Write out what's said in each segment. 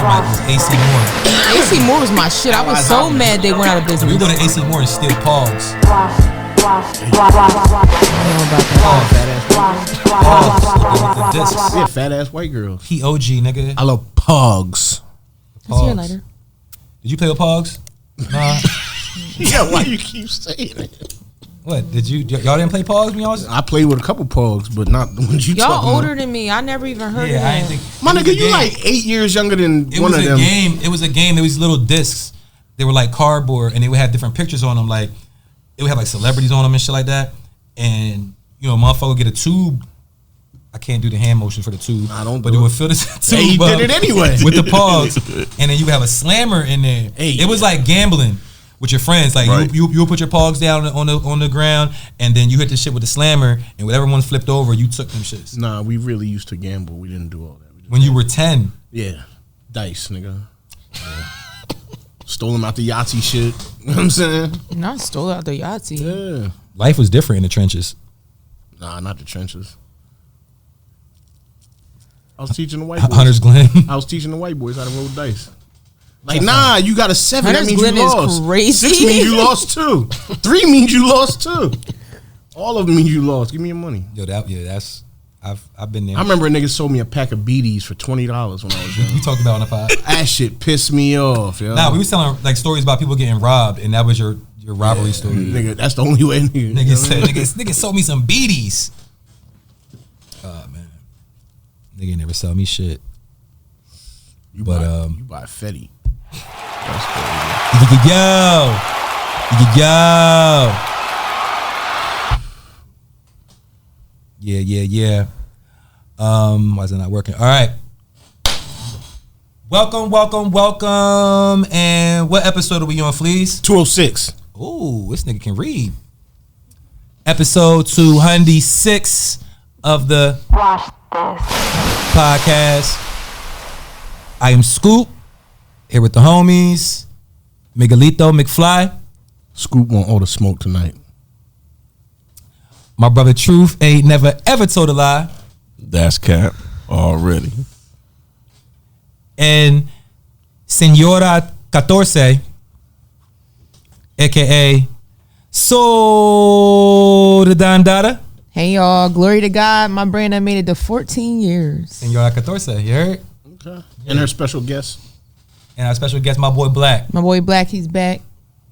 AC Moore. AC Moore was my shit. I was so mad they went out of business. We go to AC Moore and steal Pogs. I don't know about that. Pogs. The discs. Yeah, fat ass white girls. He OG, nigga. I love Pogs. Let's hear later. Did you play with Pogs? Nah. Yeah, why you keep saying it? What did you? Y'all didn't play Pogs when y'all was? I played with a couple Pogs, but not the ones you. Y'all older than me. I never even heard of Yeah, I that. didn't think. My nigga, you like 8 years younger than one of them. It was a game. There was little discs. They were like cardboard, and they would have different pictures on them. Like it would have like celebrities on them and shit like that. And you know, motherfucker would get a tube. I can't do the hand motion for the tube. I don't. But it would fill this tube. He did it anyway with the Pogs, and then you would have a slammer in there. It was like gambling with your friends. Like right. you would put your Pogs down on the ground, and then you hit the shit with the slammer, and whatever one flipped over, you took them shits. Nah, we really used to gamble. We didn't do all that. When you were 10. Yeah, dice, nigga. Yeah. Stole them out the Yachty shit. You know what I'm saying? No, I stole out the Yachty. Yeah. Life was different in the trenches. Nah, not the trenches. I was teaching the white boys. Hunter's Glen. I was teaching the white boys how to roll dice. Like, nah, you got a 7. Hunter's that means Glen you lost. is crazy. 6 means you lost 2. 3 means you lost 2. All of them mean you lost. Give me your money. Yo, that's I've been there. I remember a nigga sold me a pack of BDs for $20 when I was young. You talked about on the pod. That shit pissed me off, yo. Nah, we was telling like stories about people getting robbed, and that was your robbery story. Nigga, that's the only way. Nigga said, nigga sold me some beaties. Oh man, nigga never sell me shit. You but buy, you buy Fetty. That's crazy. Yo. Yeah. Why is it not working? All right. Welcome. And what episode are we on, Fleas? 206. Ooh, this nigga can read. Episode 206 of the podcast. I am Scoop, here with the homies, Miguelito, McFly. Scoop want all the smoke tonight. My brother Truth ain't never ever told a lie. That's cap already. And Senora 14, aka So the Dandada. Hey y'all, glory to God. My brand I made it to 14 years. Senora 14, you heard? Okay. And her special guest. And our special guest, my boy Black. My boy Black, he's back.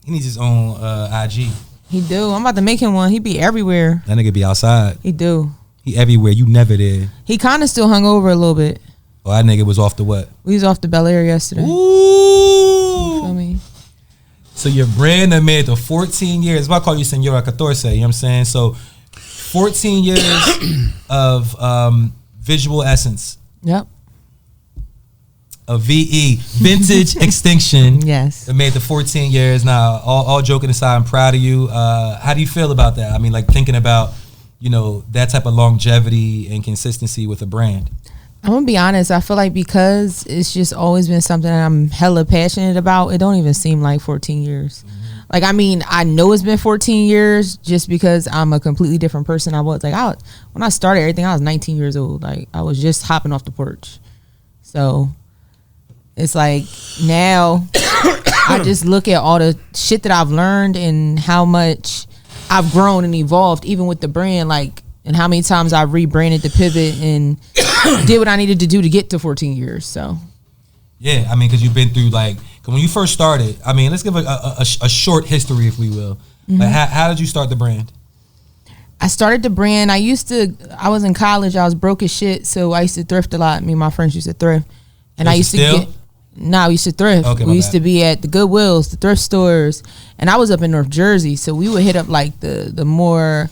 He needs his own IG. He do. I'm about to make him one. He be everywhere. That nigga be outside. He do. He everywhere. You never there. He kind of still hung over a little bit. Oh, that nigga was off the what? We was off the Bel Air yesterday. Ooh. You feel me? So your brand that made it to 14 years. If I call you Senora 14, you know what I'm saying? So 14 years of visual essence. Yep. A VE, vintage extinction. Yes. That made the 14 years. Now, all joking aside, I'm proud of you. How do you feel about that? I mean, like thinking about, you know, that type of longevity and consistency with a brand. I'm gonna be honest. I feel like because it's just always been something that I'm hella passionate about, it don't even seem like 14 years. Mm-hmm. Like, I mean, I know it's been 14 years just because I'm a completely different person I was. Like, when I started everything, I was 19 years old. Like, I was just hopping off the porch. So it's like now I just look at all the shit that I've learned and how much I've grown and evolved, even with the brand, like, and how many times I've rebranded the pivot and did what I needed to do to get to 14 years. So, yeah, I mean, because you've been through, like, cause when you first started, I mean, let's give a short history, if we will. Mm-hmm. Like, how did you start the brand? I started the brand. I was in college. I was broke as shit, so I used to thrift a lot. Me and my friends used to thrift. And I used to get... No, we used to thrift. Okay, we used to be at the Goodwills, the thrift stores, and I was up in North Jersey, so we would hit up like the more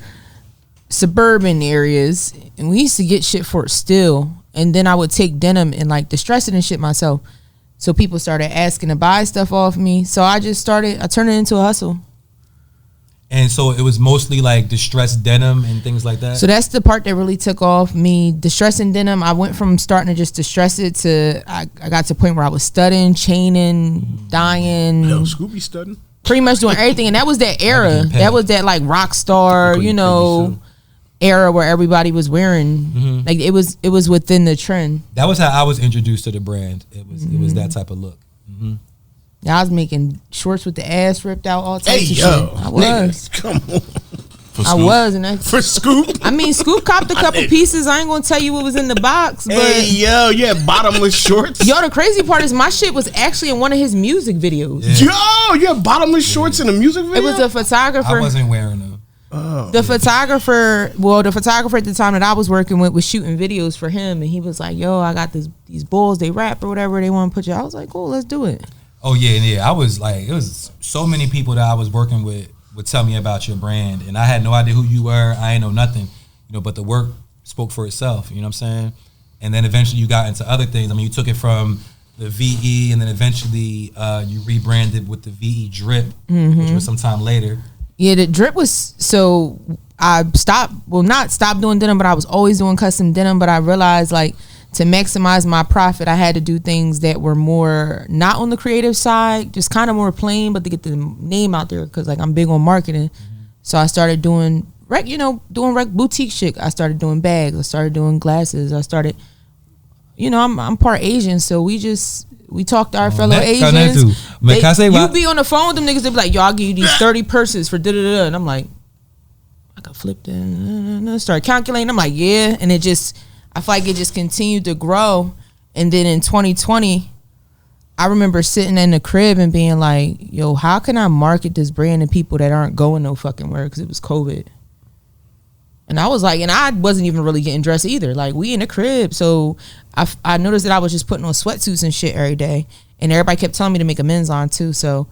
suburban areas, and we used to get shit for it still. And then I would take denim and like distress it and shit myself. So people started asking to buy stuff off me. So I turned it into a hustle. And so it was mostly like distressed denim and things like that? So that's the part that really took off. Me distressing denim, I went from starting to just distress it to I got to the point where I was studding, chaining, dyeing. Yo, Scooby studding? Pretty much doing everything. And that was that era. That was that like rock star, you know, era where everybody was wearing like it was within the trend. That was how I was introduced to the brand. It was that type of look. Yeah, I was making shorts with the ass ripped out, all types of shit. I was. Niggas, come on. I was, and for Scoop. I mean, Scoop copped a couple pieces. I ain't gonna tell you what was in the box, but yeah, bottomless shorts. Yo, the crazy part is my shit was actually in one of his music videos. Yo, you have bottomless shorts in a music video? It was a photographer. I wasn't wearing them. The photographer at the time that I was working with was shooting videos for him, and he was like, "Yo, I got these bulls. They rap or whatever. They want to put you." I was like, "Cool, let's do it." Oh yeah. I was like, it was so many people that I was working with would tell me about your brand, and I had no idea who you were. I ain't know nothing, but the work spoke for itself. You know what I'm saying? And then eventually you got into other things. I mean, you took it from the VE, and then eventually you rebranded with the VE Drip, which was sometime later. Yeah, the drip was, so I not stopped doing denim, but I was always doing custom denim. But I realized, like, to maximize my profit, I had to do things that were more not on the creative side, just kind of more plain, but to get the name out there, because like I'm big on marketing. So I started doing boutique shit. I started doing bags. I started doing glasses. I started, I'm part Asian, so we talk to our fellow Asians. You be on the phone with them niggas, they be like, "Yo, I'll give you these 30 purses for da-da-da," and I'm like, I could flip that, start calculating. I'm like, yeah, and I feel like it just continued to grow. And then in 2020, I remember sitting in the crib and being like, yo, how can I market this brand to people that aren't going no fucking where? Because it was COVID. And I was like, and I wasn't even really getting dressed either. Like, we in the crib. So I noticed that I was just putting on sweatsuits and shit every day. And everybody kept telling me to make a men's line too. So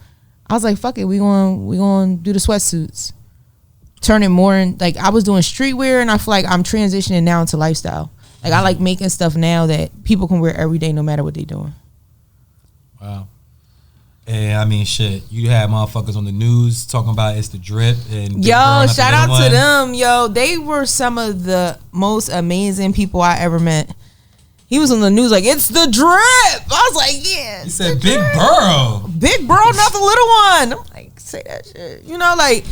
I was like, fuck it, we gonna do the sweatsuits. Turning more in, like, I was doing streetwear, and I feel like I'm transitioning now into lifestyle. Like, I like making stuff now that people can wear every day no matter what they doing. Wow. And I mean, shit, you had motherfuckers on the news talking about it's the drip. And yo, shout out to them. Yo, they were some of the most amazing people I ever met. He was on the news like, it's the drip. I was like, yeah. He said Big Burrow. Big Burrow, not the little one. I'm like, say that shit. Like,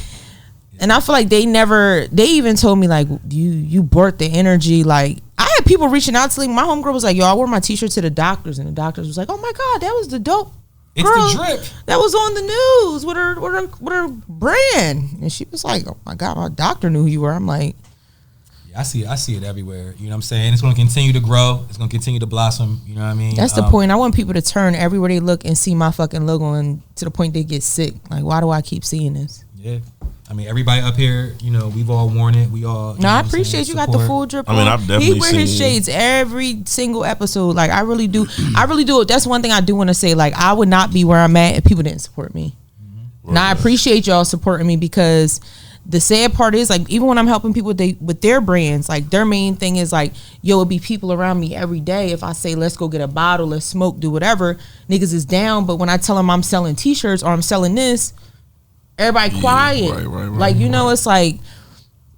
and I feel like they even told me, like, you brought the energy. Like, I had people reaching out to me. My homegirl was like, yo, I wore my t-shirt to the doctors, and the doctors was like, oh my God, that was the dope girl. It's the drip. That was on the news with her brand. And she was like, oh my God, my doctor knew who you were. I'm like, yeah, I see it everywhere. You know what I'm saying? It's gonna continue to grow, it's gonna continue to blossom, you know what I mean? That's the point. I want people to turn everywhere they look and see my fucking logo, and to the point they get sick. Like, why do I keep seeing this? Yeah. I mean, everybody up here, we've all worn it. We all. No, I appreciate you got the full drip. I mean, I've definitely he wear his shades every single episode. Like, I really do. That's one thing I do want to say. Like, I would not be where I'm at if people didn't support me. Mm-hmm. And I appreciate y'all supporting me, because the sad part is, like, even when I'm helping people with their brands, like, their main thing is like, yo, it'd be people around me every day. If I say, let's go get a bottle, let's smoke, do whatever, niggas is down. But when I tell them I'm selling t-shirts or I'm selling this, everybody quiet. Right, like, it's like,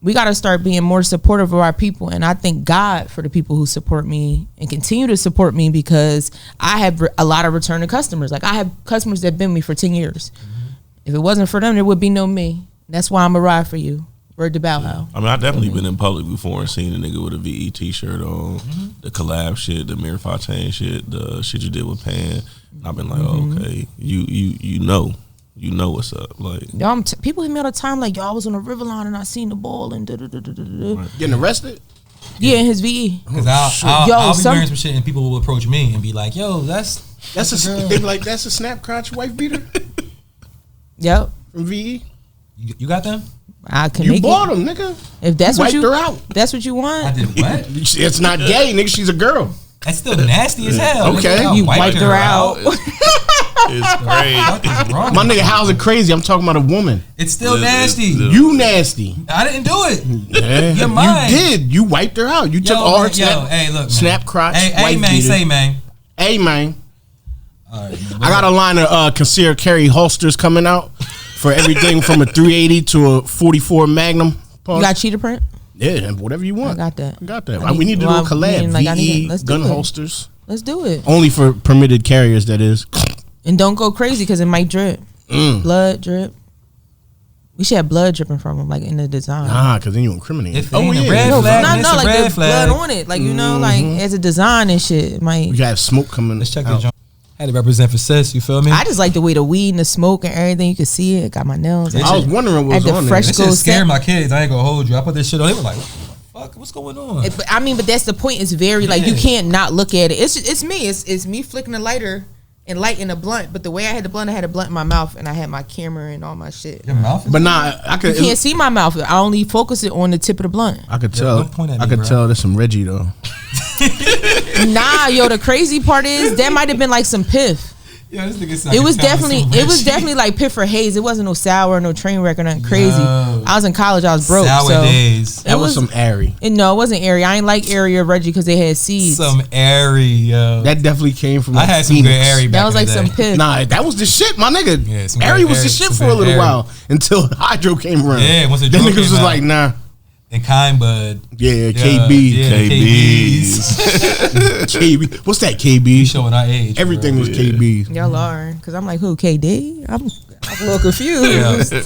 we got to start being more supportive of our people. And I thank God for the people who support me and continue to support me, because I have a lot of returning customers. Like, I have customers that have been with me for 10 years. Mm-hmm. If it wasn't for them, there would be no me. That's why I'm a ride for you. Word to Bow Wow. I mean, I've definitely been in public before and seen a nigga with a VE t-shirt on, the collab shit, the Mirror Fontaine shit, the shit you did with Pan. I've been like, oh, okay, you know what's up. Like, yo, people hit me all the time like, yo, I was on the river line and I seen the ball and Getting arrested? Yeah, in his VE. Because I'll be wearing some shit and people will approach me and be like, yo, that's a they be like, that's a snap crotch wife beater? Yep. From VE? You got them? I can you make bought it. them, nigga. If that's you what wiped her out. That's what you want. I did what? It's not gay, nigga. She's a girl. That's still nasty as hell. Okay. Nigga, you wiped her out. It's crazy. What is wrong? My nigga, how's it crazy? I'm talking about a woman. It's still nasty. You nasty. I didn't do it. Yeah. You're mine. You did. You wiped her out. You took all her snap crotch. Hey, man, beater. Say, man. Hey, man. All right, man. I got a line of concealed carry holsters coming out for everything from a 380 to a 44 Magnum. Pause. You got cheetah print? Yeah, whatever you want. I got that. We need to do a collab. VE gun holsters. Let's do it. Only for permitted carriers, that is. And don't go crazy, because it might drip. Blood drip. We should have blood dripping from him, like in the design. Nah, because then you incriminate. If ain't a red No, flag, no, it's a like red the flag. blood on it, like you know, like as a design and shit. It might. You got smoke coming. Let's check the out. joint. Had to represent for sis. You feel me? I just like the way the weed and the smoke and everything. You can see it. Got my nails. I was wondering what At was the on fresh there. This shit Go scared set. my kids. I ain't gonna hold you. I put this shit on. They were like, "Fuck, what's going on?" But that's the point. It's very like you can't not look at it. It's me. It's me flicking the lighter and lighting a blunt. But the way I had the blunt in my mouth, and I had my camera and all my shit. Your mouth is But nah, I You could. can't see my mouth. I only focus it on the tip of the blunt. I could Yeah, tell. don't point at I me, could bro. tell there's some Reggie though. Nah, yo, the crazy part is that might have been like some piff. Yeah, this nigga sound It was like definitely like piff or haze. It wasn't no sour, no train wreck or nothing crazy. No. I was in college. I was broke. sour so days. That was some airy. No, it wasn't airy. I ain't like airy or Reggie because they had seeds. Some airy, yo. That definitely came from. I Like had some Phoenix. good airy back That was in like the some day. piff. Nah, that was the shit, my nigga. Yeah, some airy good was the airy, shit some for a good little airy. while until Hydro came around. Yeah, once the then Dro niggas was came like, out. nah. And Kind Bud. Yeah, Yeah, KB. yeah, KBs. KB. What's that, We KB? showing our age. Everything bro. was KB. Y'all are. Because I'm like, who? KD? I'm a little confused. Yeah.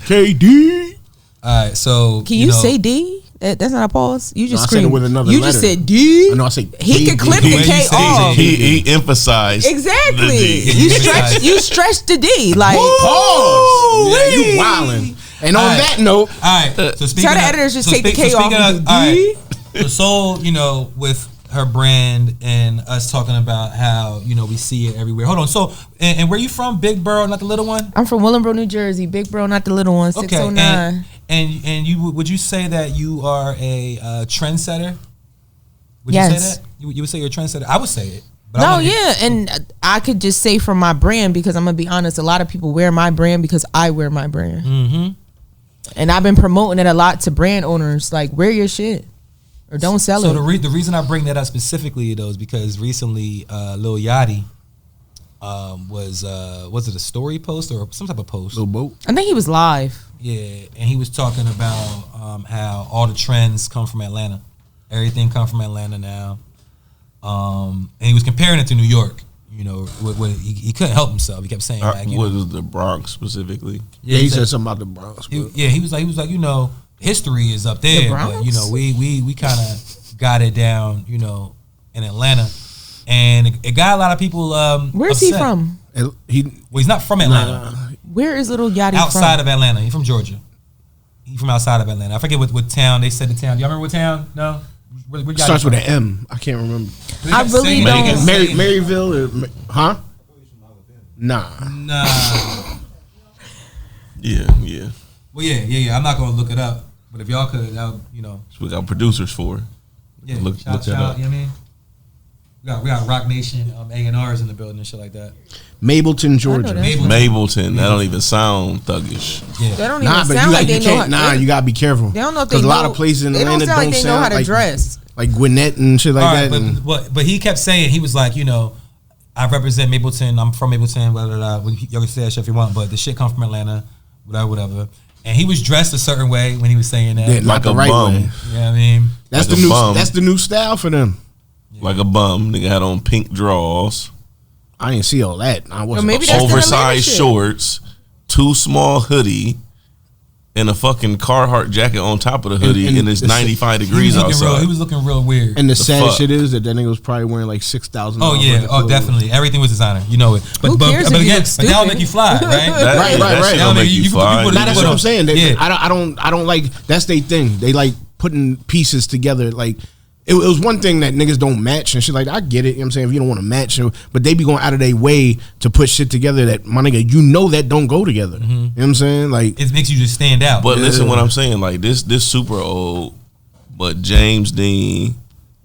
KD. All right, so Can you know, say D? That's not a pause. You just I said it screamed. with another You just letter. said D. I know I say He could KD. clip The the way K you say off. it, He emphasized the Exactly. D. You stretch the D. Like Pause. Yeah, you Woo-wee. wildin'. And on Alright. that note, All right, so speaking Tell the of- editors just so take the K off speaking with the all D. so Soul, you know, with her brand and us talking about how, you know, we see it everywhere. Hold on. So, and where you from? Big Borough, not the little one? I'm from Willenboro, New Jersey. Big bro, not the little one. Okay. 609. And you would you say that you are a trendsetter? Would you Yes. say that? You would say you're a trendsetter? I would say it. But No, I wanna- yeah, and I could just say from my brand because I'm gonna be honest. A lot of people wear my brand because I wear my brand, Mhm. and I've been promoting it a lot to brand owners. Like, wear your shit or don't sell So it. the reason I bring that up specifically though is because recently Lil Yachty was it a story post or some type of post? little boat. I think he was live. Yeah, and he was talking about how all the trends come from Atlanta. Everything come from Atlanta now. And he was comparing it to New York. You know, he couldn't help himself. He kept saying like, you what know, is the Bronx specifically? Yeah, he said something about the Bronx. Bro. he was like, you know, history is up there, but Bronx? you know, we kind of got it down, you know, in Atlanta, and it got a lot of people. Where's he upset. from? And he Well, he's not from Atlanta. Where is Little Yachty Outside from? of Atlanta, he's from Georgia. He's from outside of Atlanta. I forget what town they said the town. Y'all remember what town? No, where Yachty starts with from? an M. I can't remember. They I kept really saying- don't- they kept Mary, saying- Maryville, or, huh? Nah. Nah. Yeah. Well, yeah. I'm not gonna look it up, but if y'all could, that would, you know, So we got producers for it. yeah. Look shout, that up. you know what I mean? We got Rock Nation, A&Rs in the building and shit like that. Mableton, Georgia. that. Mableton. That don't even sound thuggish. Yeah. They don't Nah, even but sound you, like you they know. can't. Nah, they, you gotta be careful. they don't know if they Because know. a lot of places in they Atlanta don't sound like they know how to like, dress. like Gwinnett and shit like All that. right, and but he kept saying, he was like, you know, I represent Mapleton. I'm from Mapleton. Blah blah blah. Y'all can say that shit if you want, but the shit come from Atlanta. Whatever. And he was dressed a certain way when he was saying that. yeah, You know not like the a right bum. way. what I mean? That's Like the a new. bum. That's the new style for them. Like a bum. Nigga had on pink draws, I didn't see all that. I wasn't. maybe that's the Atlanta oversized shit. shorts, too small hoodie, and a fucking Carhartt jacket on top of the hoodie, and, and it's the- 95 He was degrees looking outside. real. He was looking real weird. and the sad fuck? shit is that nigga was probably wearing like $6,000. Oh yeah, definitely. Everything was designer. You know it. But Who cares if you again, look but that'll stupid? make you fly, right? That Right. shit That'll gonna make make you- you you fly. put it- Nah, that's what I'm saying. They, Yeah. I don't like. That's their thing. They like putting pieces together. Like it was one thing that niggas don't match and shit. Like I get it. You know what I'm saying, if you don't want to match, but they be going out of their way to put shit together that my nigga, you know, that don't go together. You know what I'm saying? Like It makes you just stand out. But listen, Yeah. what I'm saying, like this super old, but James Dean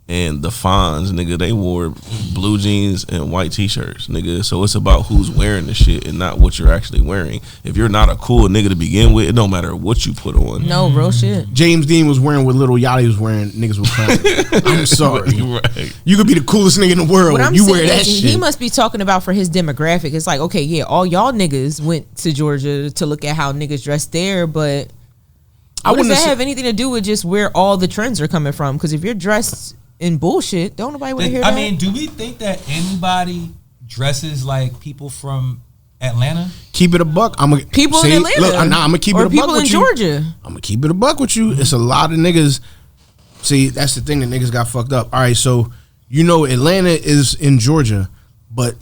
and the Fonz, nigga, they wore blue jeans and white t-shirts, nigga. So it's about who's wearing the shit and not what you're actually wearing. If you're not a cool nigga to begin with, it don't matter what you put on. No, real shit. James Dean was wearing what Lil Yachty was wearing, niggas was clowning. I'm sorry. Right. You could be the coolest nigga in the world. What I'm You saying wear that is shit. he must be talking about for his demographic. It's like, okay, yeah, all y'all niggas went to Georgia to look at how niggas dress there, but what does that have anything to do with just where all the trends are coming from? Because if you're dressed in bullshit, don't nobody want to hear that. I mean, do we think that anybody dresses like people from Atlanta. Keep it a buck. I'm gonna People in Atlanta. Look, I'm gonna keep it a buck people with in you. Georgia. I'm gonna keep it a buck with you. It's a lot of niggas. See, that's the thing that niggas got fucked up. All right, so Atlanta is in Georgia, but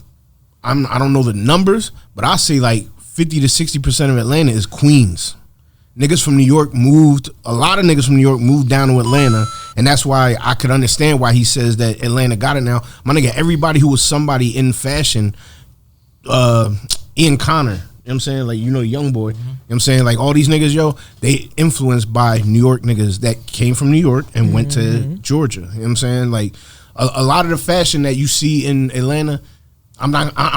I don't know the numbers, but I say like 50 to 60% of Atlanta is Queens. Niggas from New York moved. A lot of niggas from New York moved down to Atlanta, and that's why I could understand why he says that Atlanta got it now. My nigga, everybody who was somebody in fashion, Ian Connor. You know what I'm saying? Like, young boy. You know what I'm saying? Like, all these niggas, they influenced by New York niggas that came from New York and went to Georgia. You know what I'm saying? Like, a lot of the fashion that you see in Atlanta, I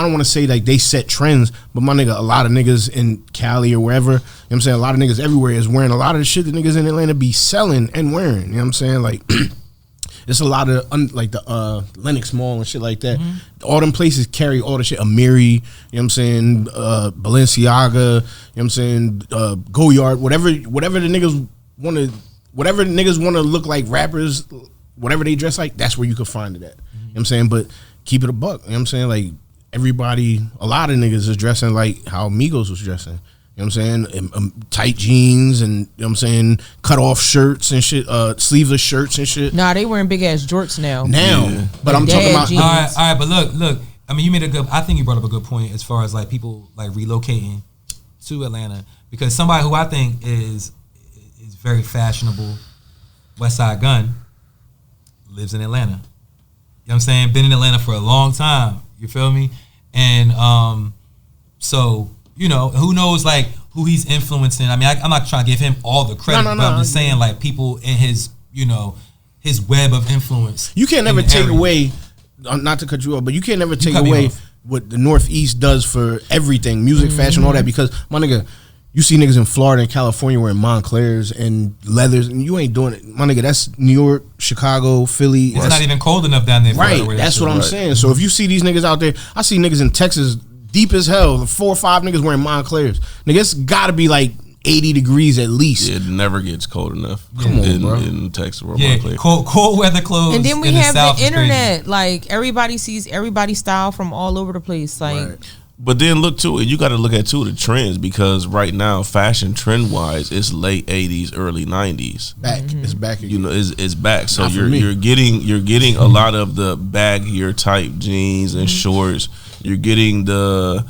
don't want to say like they set trends, but my nigga, a lot of niggas in Cali or wherever, you know what I'm saying? A lot of niggas everywhere is wearing a lot of the shit that niggas in Atlanta be selling and wearing. You know what I'm saying? Like, it's a lot of like the Lenox Mall and shit like that. All them places carry all the shit. Amiri, you know what I'm saying? Balenciaga, you know what I'm saying? Goyard, whatever the niggas want to look like rappers, whatever they dress like, that's where you can find it at. You know what I'm saying? But keep it a buck. You know what I'm saying? Like, a lot of niggas is dressing like how Migos was dressing. You know what I'm saying? Tight jeans and, you know what I'm saying, cut off shirts and shit, sleeveless shirts and shit. Nah, they wearing big ass jorts now. Yeah. But I'm talking about jeans. All right, but look. I mean, I think you brought up a good point as far as like people like relocating to Atlanta, because somebody who I think is very fashionable, West Side Gun, lives in Atlanta. You know what I'm saying? Been in Atlanta for a long time. You feel me? And so, who knows like who he's influencing. I mean, I'm not trying to give him all the credit, but I'm just saying like people in his, his web of influence. You can't ever take away, not to cut you off, but you can't ever take away what the Northeast does for everything, music, fashion, all that, because my nigga, you see niggas in Florida and California wearing Monclers and leathers, and you ain't doing it. My nigga, that's New York, Chicago, Philly. It's not even cold enough down there. Right, that's what I'm saying. So if you see these niggas out there, I see niggas in Texas deep as hell, 4 or 5 niggas wearing Monclers. Nigga, it's gotta be like 80 degrees at least. Yeah, it never gets cold enough. Come on, bro. In Texas, cold weather clothes. And then we have the internet. Like, everybody sees everybody's style from all over the place. Like, Right. But then look too, you got to look at too the trends, because right now, fashion trend wise, it's late 80s, early 90s. Back, it's back again. It's back. So Not for you're me. getting a lot of the baggier type jeans and shorts. You're getting the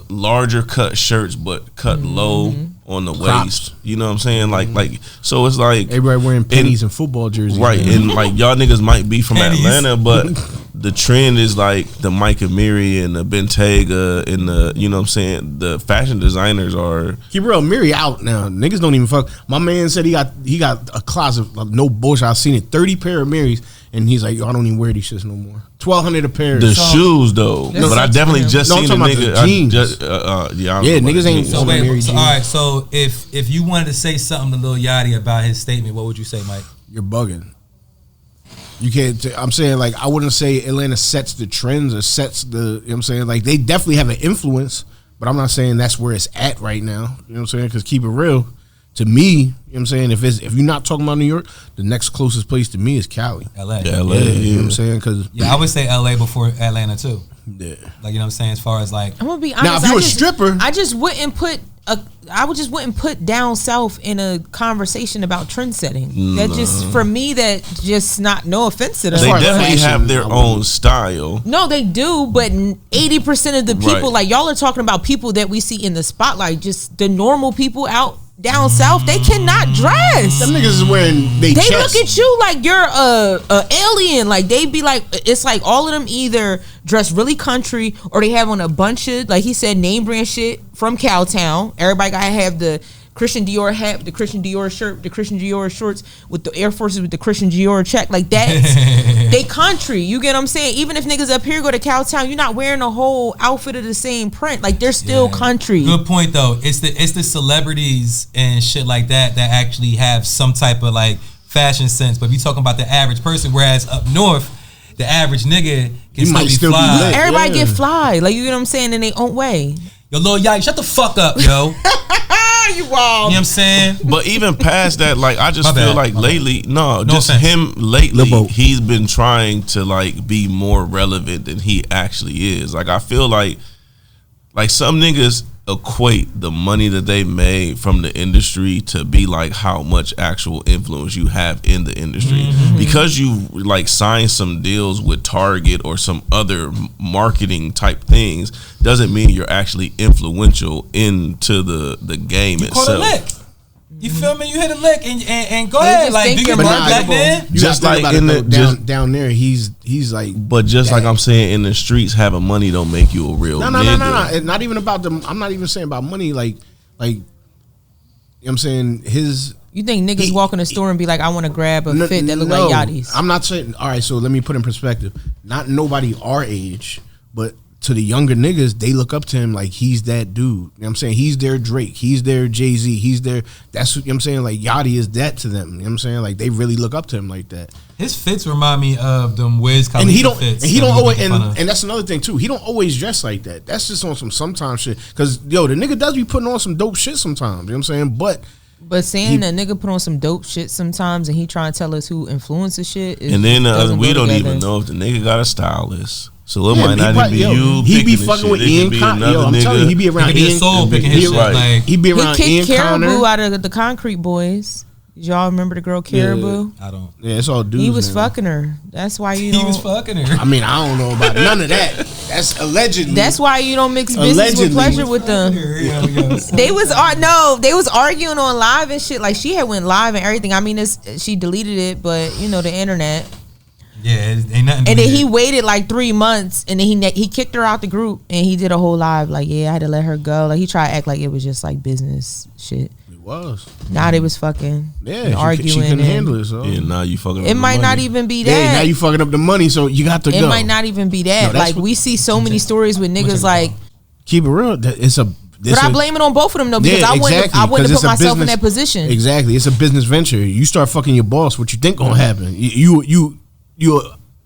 larger cut shirts, but cut low on the waist. You know what I'm saying? Like so it's like Everybody wearing pennies and football jerseys. right, man. and like y'all niggas might be from Pennies. Atlanta, but the trend is like the Mike Amiri and the Bentayga and the, you know what I'm saying, the fashion designers are. Keep real, Miri out now. Niggas don't even fuck. My man said he got a closet, like, no bullshit. I seen it, 30 pair of Miris, and he's like, yo, I don't even wear these shits no more. $1,200 a pair. The shoes though, That's but I so definitely true. just No, I'm seen a talking about nigga. the jeans. Yeah, Niggas ain't So on the Mary wait, jeans. all right. So if you wanted to say something to Lil Yachty about his statement, what would you say, Mike? You're bugging. You can't. I'm saying, like, I wouldn't say Atlanta sets the trends or sets the. You know what I'm saying? Like, they definitely have an influence, but I'm not saying that's where it's at right now. You know what I'm saying? Because keep it real, to me, you know what I'm saying, if you're not talking about New York, the next closest place to me is Cali. LA. Yeah, LA. Yeah, you know what I'm saying? Because Yeah, I would say LA before Atlanta too. yeah. Like, you know what I'm saying? As far as like, I'm gonna be honest. Now, if you a stripper, I just wouldn't put down south in a conversation about trend setting. That just, for me, that just not, no offense to them. They far as definitely fashion, have their I own wouldn't. style. No, they do, but 80% of the people, Right. like y'all are talking about people that we see in the spotlight, just the normal people out down south, they cannot dress. them niggas is wearing they They chest. look at you like you're a alien. Like, they be like, it's like all of them either dress really country or they have on a bunch of, like he said, name brand shit from Cowtown. Everybody gotta have the Christian Dior hat, the Christian Dior shirt, the Christian Dior shorts with the Air Forces with the Christian Dior check. Like, that's they country. You get what I'm saying? Even if niggas up here go to Cowtown, you're not wearing a whole outfit of the same print. Like, they're still country. good point though. It's the celebrities and shit like that actually have some type of like fashion sense. But if you talking about the average person, whereas up north, the average nigga can might still be still be fly. lit. Everybody Yeah. get fly. Like, you get what I'm saying? In their own way. Yo, Lil Yachty, shut the fuck up, yo. You wild. You know what I'm saying? But even past that, like, I just My feel bad, like my bad. lately, No just offense. him lately, Lil Bo. he's been trying to like be more relevant than he actually is. Like, I feel like like some niggas equate the money that they made from the industry to be like how much actual influence you have in the industry. Because you like sign some deals with Target or some other marketing type things doesn't mean you're actually influential into the game You itself. caught a lick. You feel me? You hit a lick and go They ahead. just Like, think do you're your work back marketable. then. You Just gotta think like about in it, the though, down there, he's like. But just like I'm saying, in the streets, having money don't make you a real No. nigga. It's not even about them. I'm not even saying about money. Like, you know what I'm saying his. You think niggas walk in the store and be like, I want to grab a fit that look no, like Yachty's? I'm not saying. All right, so let me put in perspective. Not nobody our age, but to the younger niggas, they look up to him like he's that dude. You know what I'm saying? He's their Drake. He's their Jay-Z. He's their. That's what you know what I'm saying. Like Yachty is that to them. You know what I'm saying? Like they really look up to him like that. His fits remind me of them Wiz Khalifa And he don't. fits. And he don't that we always. make And, fun of. and that's another thing too. He don't always dress like that. That's just on some sometimes shit. Cause yo, the nigga does be putting on some dope shit sometimes. You know what I'm saying? But saying a nigga put on some dope shit sometimes and he trying to tell us who influences shit. And then doesn't we go don't together. even know if the nigga got a stylist. So it Yeah, might he not probably- even be you. He be picking the fucking shit. with It could Ian be Con. another Yo, I'm nigga. telling you, he be He around could be a Ian. soul picking his shit. Right. Like, He be He around kicked Ian Caribou Connor. out of the Concrete Boys. Did y'all remember the girl Caribou? I don't. Yeah, it's all dudes. He was now. fucking her. That's why you He was don't. fucking her. I mean, I don't know about none of that. That's allegedly. That's why you don't mix business Allegedly. with pleasure with them. They was they was arguing on live and shit. Like she had went live and everything. I mean, she deleted it, but you know the internet. Yeah, it ain't nothing. And then he waited like 3 months, and then he kicked her out the group, and he did a whole live like, yeah, I had to let her go. Like he tried to act like it was just like business shit. It was. Nah, they was fucking Yeah, arguing. she couldn't and handle it. So Yeah, now you fucking. up It the might not money. even be yeah, now that. you fucking up the money, so you got to It go. might not even be that. No, that's Like what- we see so many stories with niggas like. Keep it real. It's a. But I blame it on both of them though because Yeah, I wouldn't exactly, I wouldn't 'cause have put it's a myself in business- that position. Exactly, it's a business venture. You start fucking your boss. What you think gonna happen? You.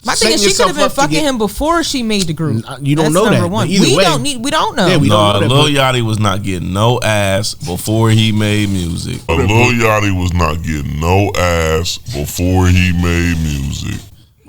My thing is, she could have been fucking him before she made the group. You don't That's know number that, one. but either We way- don't know. Yeah, we No, don't know that. Lil but- Yachty was not getting no ass before he made music. Lil Yachty was not getting no ass before he made music.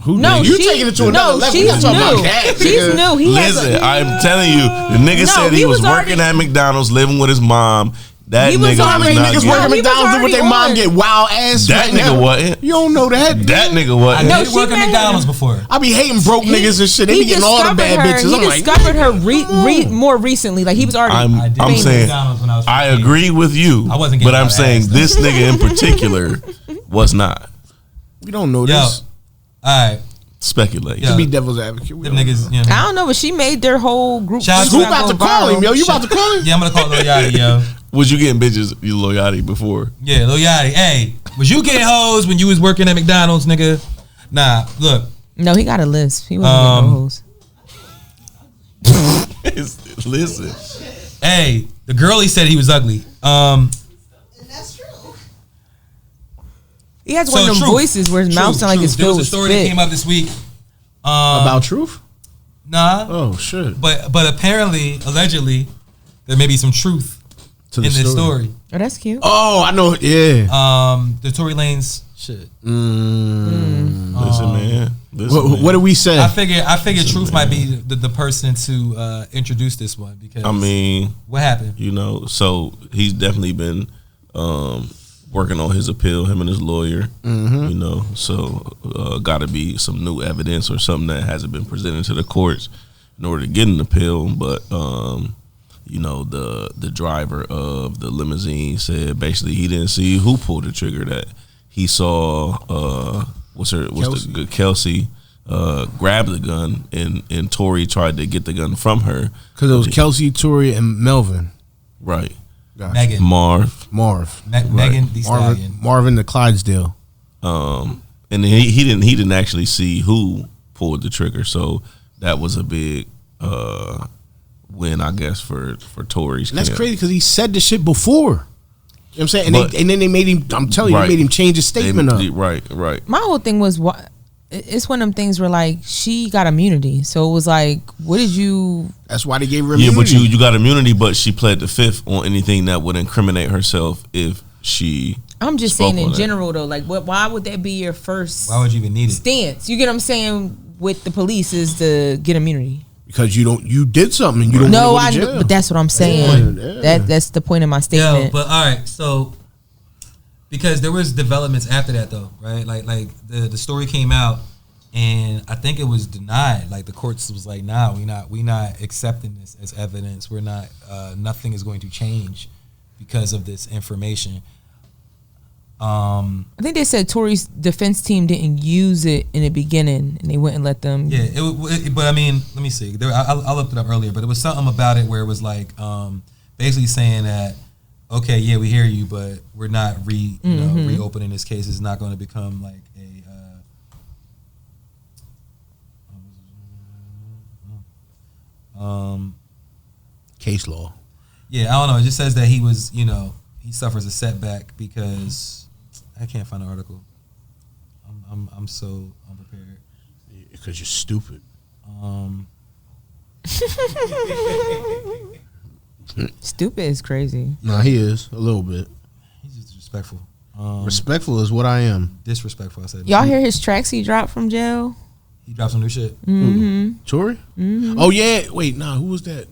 Who No, you she- taking it to another no, level. she's You talking about new. that, She's nigga. new. He has Listen, a- I'm telling you, the nigga No, said he he was was working already- at McDonald's, living with his mom. That He was nigga How was many already- not niggas No, working getting. he was McDonald's with their already mom on. get wild ass? That right nigga now? wasn't. You don't know that? That nigga I wasn't. No, did she work at made- McDonald's before. I be hating broke niggas and shit. They be getting all the bad bitches. He I'm like, discovered her more recently. Like he was already. I'm famous. saying McDonald's when I was I 15. agree with you, I wasn't getting but I'm no saying ass, this nigga in particular was not. we don't know Yo, this. all right, Speculate. Yeah. To be devil's advocate. We them don't niggas. know. You know, I don't know, but she made their whole group. Shout out Who to- about to call him, yo? You about to call him? yeah, I'm gonna call Lil Yachty, yo. Was you getting bitches, you Lil Yachty, before? Yeah, Lil Yachty. Hey, was you getting hoes when you was working at McDonald's, nigga? Nah, look. No, he got a list. He wasn't getting no hoes. Listen. Hey, the girl he said he was ugly. That's true. He has one of them truth. voices where his mouth sound like his There was filled a with story that spit. came up this week. About truth? Nah, Oh shit. but apparently, allegedly, there may be some truth To in this story. Oh, that's cute. Oh, I know. Yeah. The Tory Lanez shit. Listen, man. Listen, man. What did we say? I figure truth might be the person to introduce this one because I mean, what happened? you know, so he's definitely been working on his appeal, him and his lawyer. You know, so got to be some new evidence or something that hasn't been presented to the courts in order to get an appeal. But you know, the driver of the limousine said basically he didn't see who pulled the trigger. That he saw Kelsey grab the gun and Tory tried to get the gun from her Because it was Kelsey, Tory, and Melvin. Right. Gotcha. Megan. Marv. Megan Thee Stallion. Marvin the Clydesdale. And he didn't actually see who pulled the trigger, so that was a big win, I guess, for Tory's And that's camp. crazy because he said the shit before. You know what I'm saying? And then they made him, I'm telling you, Right. they made him change his statement up. Right. My whole thing was what. It's one of them things where like she got immunity, so it was like, what did you? That's why they gave her Yeah, immunity. but you got immunity, but she pled the fifth on anything that would incriminate herself if she. I'm just spoke saying on in that. general though, like what? Why would that be your first Why would you even need it? stance? You get what I'm saying with the police is to get immunity. because you did something and you don't No, want to go to jail. but that's what I'm saying. Yeah. That's the point of my statement. Yo, but all right, so because there was developments after that though, right? Like the story came out, and I think it was denied. Like the courts was like, nah, we not accepting this as evidence. We're not. Nothing is going to change because of this information. I think they said Tory's defense team didn't use it in the beginning, and they wouldn't let them. Yeah, but I mean, let me see. I looked it up earlier, but it was something about it where it was like basically saying that, okay, yeah, we hear you, but we're not reopening this case. It's not going to become like a Case law. Yeah, I don't know. It just says that he was, he suffers a setback because I can't find the article. I'm so unprepared. Because you're stupid. Stupid is crazy. Nah, he is a little bit. He's just disrespectful. Respectful is what I am. Disrespectful, I said. Y'all hear his tracks he dropped from jail? He dropped some new shit. Tory? Oh yeah. Wait, nah. Who was that?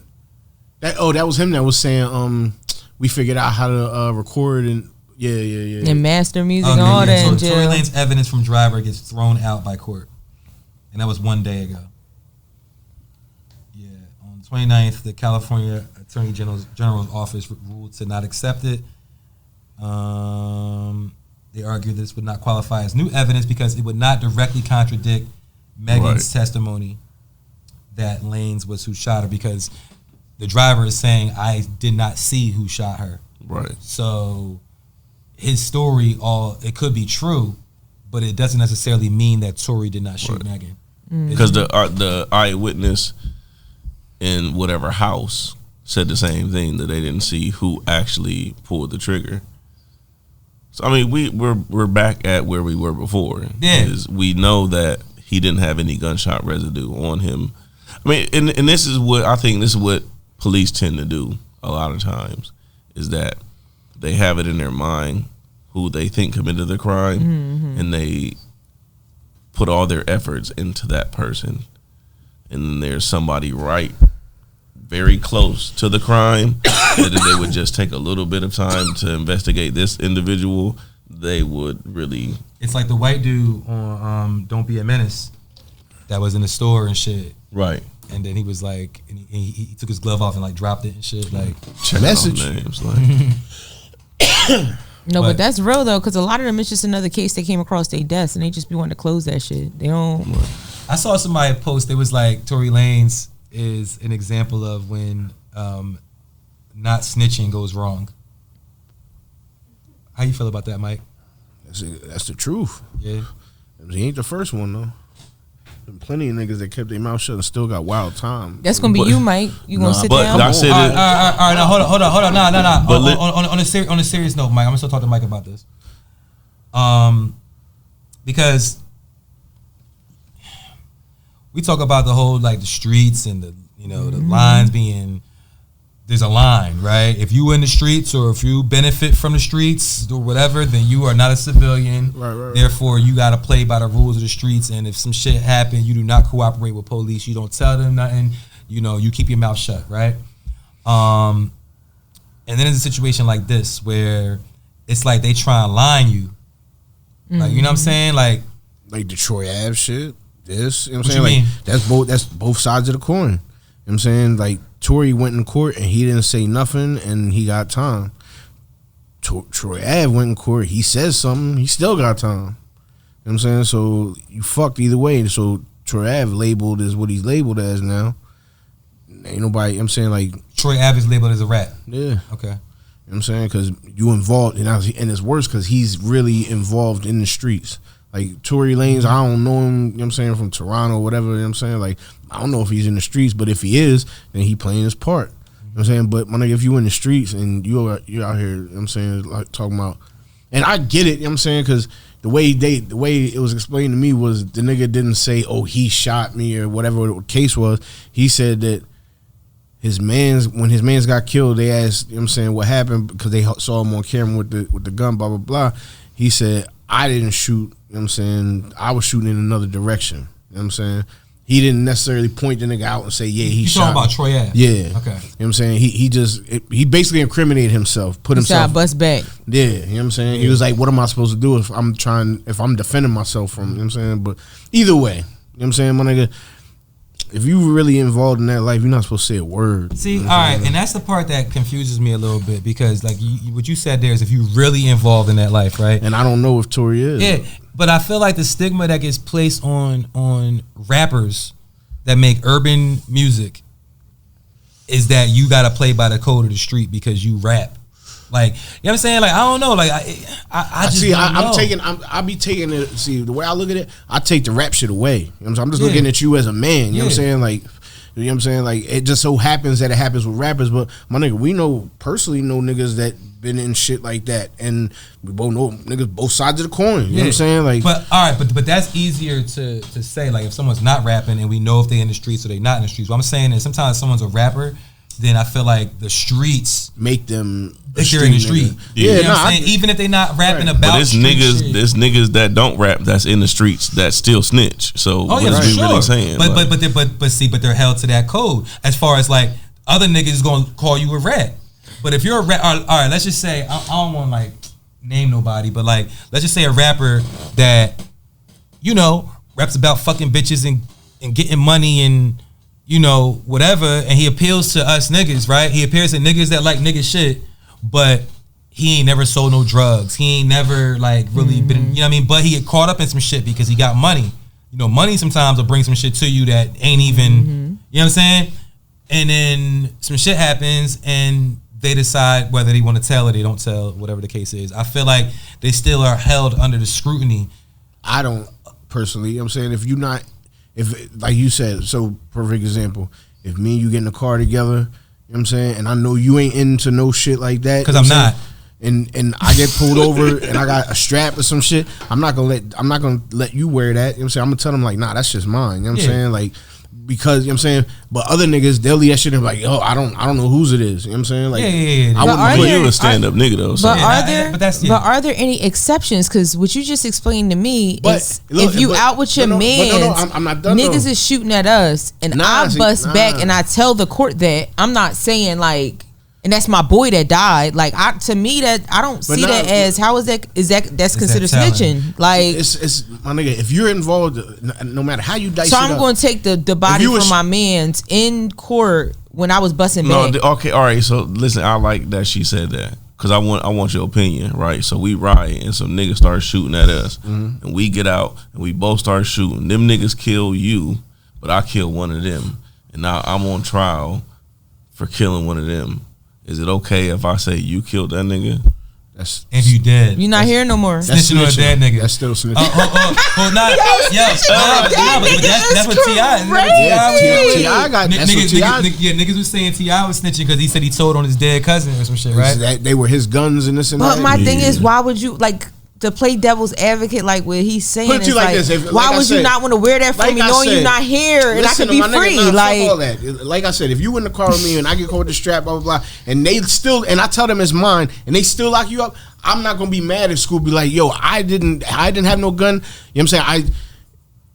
That was him that was saying we figured out how to record and And master music and all that in jail. Tory Lanez evidence from driver gets thrown out by court, and that was 1 day ago. Yeah, on the 29th, the California Attorney General's office ruled to not accept it. They argued this would not qualify as new evidence because it would not directly contradict Megan's testimony that Lanez was who shot her, because the driver is saying, I did not see who shot her. Right. So his story, it could be true, but it doesn't necessarily mean that Tory did not shoot Megan. Because the eyewitness in whatever house said the same thing, that they didn't see who actually pulled the trigger. So I mean, we're back at where we were before. Yeah, we know that he didn't have any gunshot residue on him. I mean, and this is what police tend to do a lot of times, is that they have it in their mind who they think committed the crime, and they put all their efforts into that person. And then there's somebody very close to the crime that if they would just take a little bit of time to investigate this individual, they would really... It's like the white dude on Don't Be a Menace that was in the store and shit. Right. And then he was like, and he took his glove off and like dropped it and shit. Like, check message names, like. No, but that's real though, because a lot of them, it's just another case they came across their desk, and they just be wanting to close that shit. They don't. I saw somebody post. It was like Tory Lanez is an example of when not snitching goes wrong. How you feel about that, Mike? That's the truth. Yeah, he ain't the first one though. There's plenty of niggas that kept their mouth shut and still got wild time. That's gonna be you, Mike. You gonna sit but down? I said all right. Now hold on. No. But On a serious note, Mike, I'm gonna still talk to Mike about this. Because we talk about the whole like the streets and the the lines being. There's a line, right? If you in the streets or if you benefit from the streets or whatever, then you are not a civilian. Right. Therefore, you got to play by the rules of the streets. And if some shit happen, you do not cooperate with police. You don't tell them nothing. You keep your mouth shut, right? And then there's a situation like this where it's like they try and line you. Like, you know what I'm saying? Like Detroit Ave shit. This, you know what What I'm saying? you Like that's both sides of the coin. You know what I'm saying? Like Tory went in court and he didn't say nothing and he got time. Troy Ave went in court, he says something, he still got time. You know what I'm saying? So you fucked either way. So Troy Ave labeled as what he's labeled as now. Ain't nobody, you know what I'm saying, like Troy Ave is labeled as a rat. Yeah. Okay. You know what I'm saying? Because you involved, and it's worse because he's really involved in the streets. Like Tory Lanez, I don't know him, you know what I'm saying, from Toronto or whatever, you know what I'm saying? Like, I don't know if he's in the streets, but if he is, then he playing his part. You know what I'm saying? But my nigga, if you in the streets and you're out here, you know what I'm saying, like talking about, and I get it, you know what I'm saying, because the way it was explained to me was the nigga didn't say, oh, he shot me or whatever the case was. He said that when his mans got killed, they asked, you know what I'm saying, what happened, because they saw him on camera with the gun, blah, blah, blah. He said, I didn't shoot, you know what I'm saying, I was shooting in another direction. You know what I'm saying? he didn't necessarily point the nigga out and say, yeah, he shot. You talking about Troy Ave? Yeah. Okay. You know what I'm saying? He basically incriminated himself, put himself. Shot bust back. Yeah, you know what I'm saying? He was like, what am I supposed to do if I'm defending myself from, you know what I'm saying? But either way, you know what I'm saying, my nigga, if you really involved in that life, you're not supposed to say a word. See, all right, and that's the part that confuses me a little bit because, like, what you said there is if you really involved in that life, right? And I don't know if Tory is. Yeah, but I feel like the stigma that gets placed on rappers that make urban music is that you got to play by the code of the street because you rap. Like, you know what I'm saying? Like, I don't know. Like, I just see. don't know. I'll be taking it. See, the way I look at it, I take the rap shit away. You know what I'm saying? I'm just looking at you as a man. You know what I'm saying? Like, you know what I'm saying? Like, it just so happens that it happens with rappers. But my nigga, we personally know niggas that been in shit like that, and we both know niggas both sides of the coin. You know what I'm saying? Like, but all right, but that's easier to say. Like, if someone's not rapping and we know if they in the streets or they not in the streets. What I'm saying is sometimes someone's a rapper, then I feel like the streets make them. If you're in the street, yeah, you know what I'm saying? Even if they not rapping about, but there's niggas that don't rap that's in the streets that still snitch. So what is we really saying? But they're held to that code. As far as like other niggas gonna call you a rat. But if you're a rap, all right, let's just say I don't want to like name nobody, but like let's just say a rapper that raps about fucking bitches and getting money and whatever, and he appeals to us niggas, right? He appeals to niggas that like nigga shit. But he ain't never sold no drugs. He ain't never like really been, you know what I mean? But he get caught up in some shit because he got money. Money sometimes will bring some shit to you that ain't even, you know what I'm saying? And then some shit happens and they decide whether they want to tell or they don't tell, whatever the case is. I feel like they still are held under the scrutiny. I don't personally, you know what I'm saying? If like you said, so perfect example, if me and you get in the car together, you know what I'm saying? And I know you ain't into no shit like that. Because I'm not. And I get pulled over and I got a strap or some shit. I'm not gonna let you wear that. You know what I'm saying? I'm gonna tell them like, nah, that's just mine. You know what I'm saying? Like, because, you know what I'm saying? But other niggas, they'll leave that shit and be like, yo, I don't know whose it is. You know what I'm saying? Like, yeah. I wouldn't put you a stand-up nigga though. So. But are there any exceptions? Because what you just explained to me is if you out with your man, I'm not done. Niggas is shooting at us, and I bust back and I tell the court that I'm not saying like, and that's my boy that died. Like, to me that I don't see that as how is that's considered snitching. Like, it's my nigga. If you're involved, no matter how you dice it up. So I'm going to take the body from my man's in court when I was busting back. Okay, all right. So listen, I like that she said that because I want your opinion, right? So we ride and some niggas start shooting at us, and we get out and we both start shooting. Them niggas kill you, but I kill one of them, and now I'm on trial for killing one of them. Is it okay if I say you killed that nigga? If you dead, you're not here no more. Snitching on a dead nigga. That's still snitching. But that's what T.I. T.I. got niggas was saying T.I. was snitching because he said he told on his dead cousin or some shit, right? They were his guns and this and that. But my thing is, why would you like to play devil's advocate? Like what he's saying Put it to you like this. Why would you not want to wear that for me, knowing you're not here and I could be free? Like all that. Like I said, if you in the car with me and I get caught with the strap, blah blah blah, and they still, and I tell them it's mine, and they still lock you up, I'm not gonna be mad if school be like, yo, I didn't have no gun. You know what I'm saying?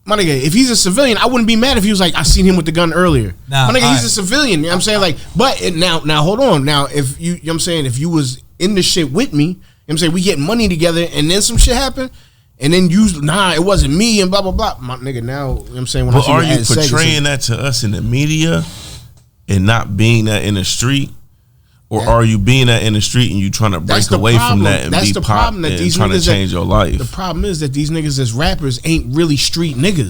My nigga, if he's a civilian, I wouldn't be mad if he was like, I seen him with the gun earlier. My nigga, he's a civilian. You know what I'm saying? Like, but now hold on. Now, if you know what I'm saying, if you was in the shit with me, you know what I'm saying, we get money together and then some shit happen, and then it wasn't me and blah blah blah. My nigga, now, you know what I'm saying, when but are you portraying that to us in the media and not being that in the street? Or are you being that in the street and you trying to break away from that and be pop and trying to change your life? The problem is that these niggas as rappers ain't really street niggas. You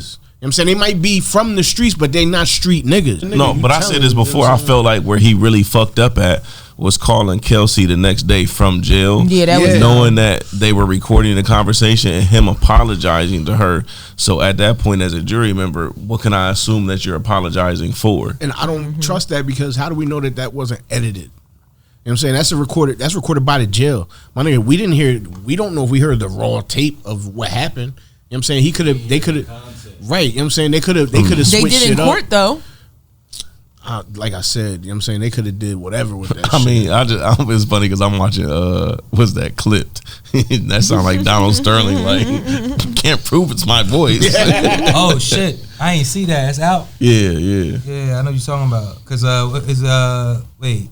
know what I'm saying? They might be from the streets, but they not street niggas. No, but I said this before. I felt like where he really fucked up at was calling Kelsey the next day from jail. Yeah, that was knowing that they were recording the conversation and him apologizing to her. So at that point, as a jury member, what can I assume that you're apologizing for? And I don't trust that because how do we know that wasn't edited? You know what I'm saying? That's recorded by the jail. My nigga, we don't know if we heard the raw tape of what happened. You know what I'm saying? They could have right, you know what I'm saying? They could have switched They did in court though. like I said, you know what I'm saying, they could have did whatever with that. I mean, it's funny because I'm watching. What's that clipped? That sounds like Donald Sterling. Like, can't prove it's my voice. Oh shit, I ain't see that. It's out. Yeah. Yeah, I know what you're talking about. Cause wait,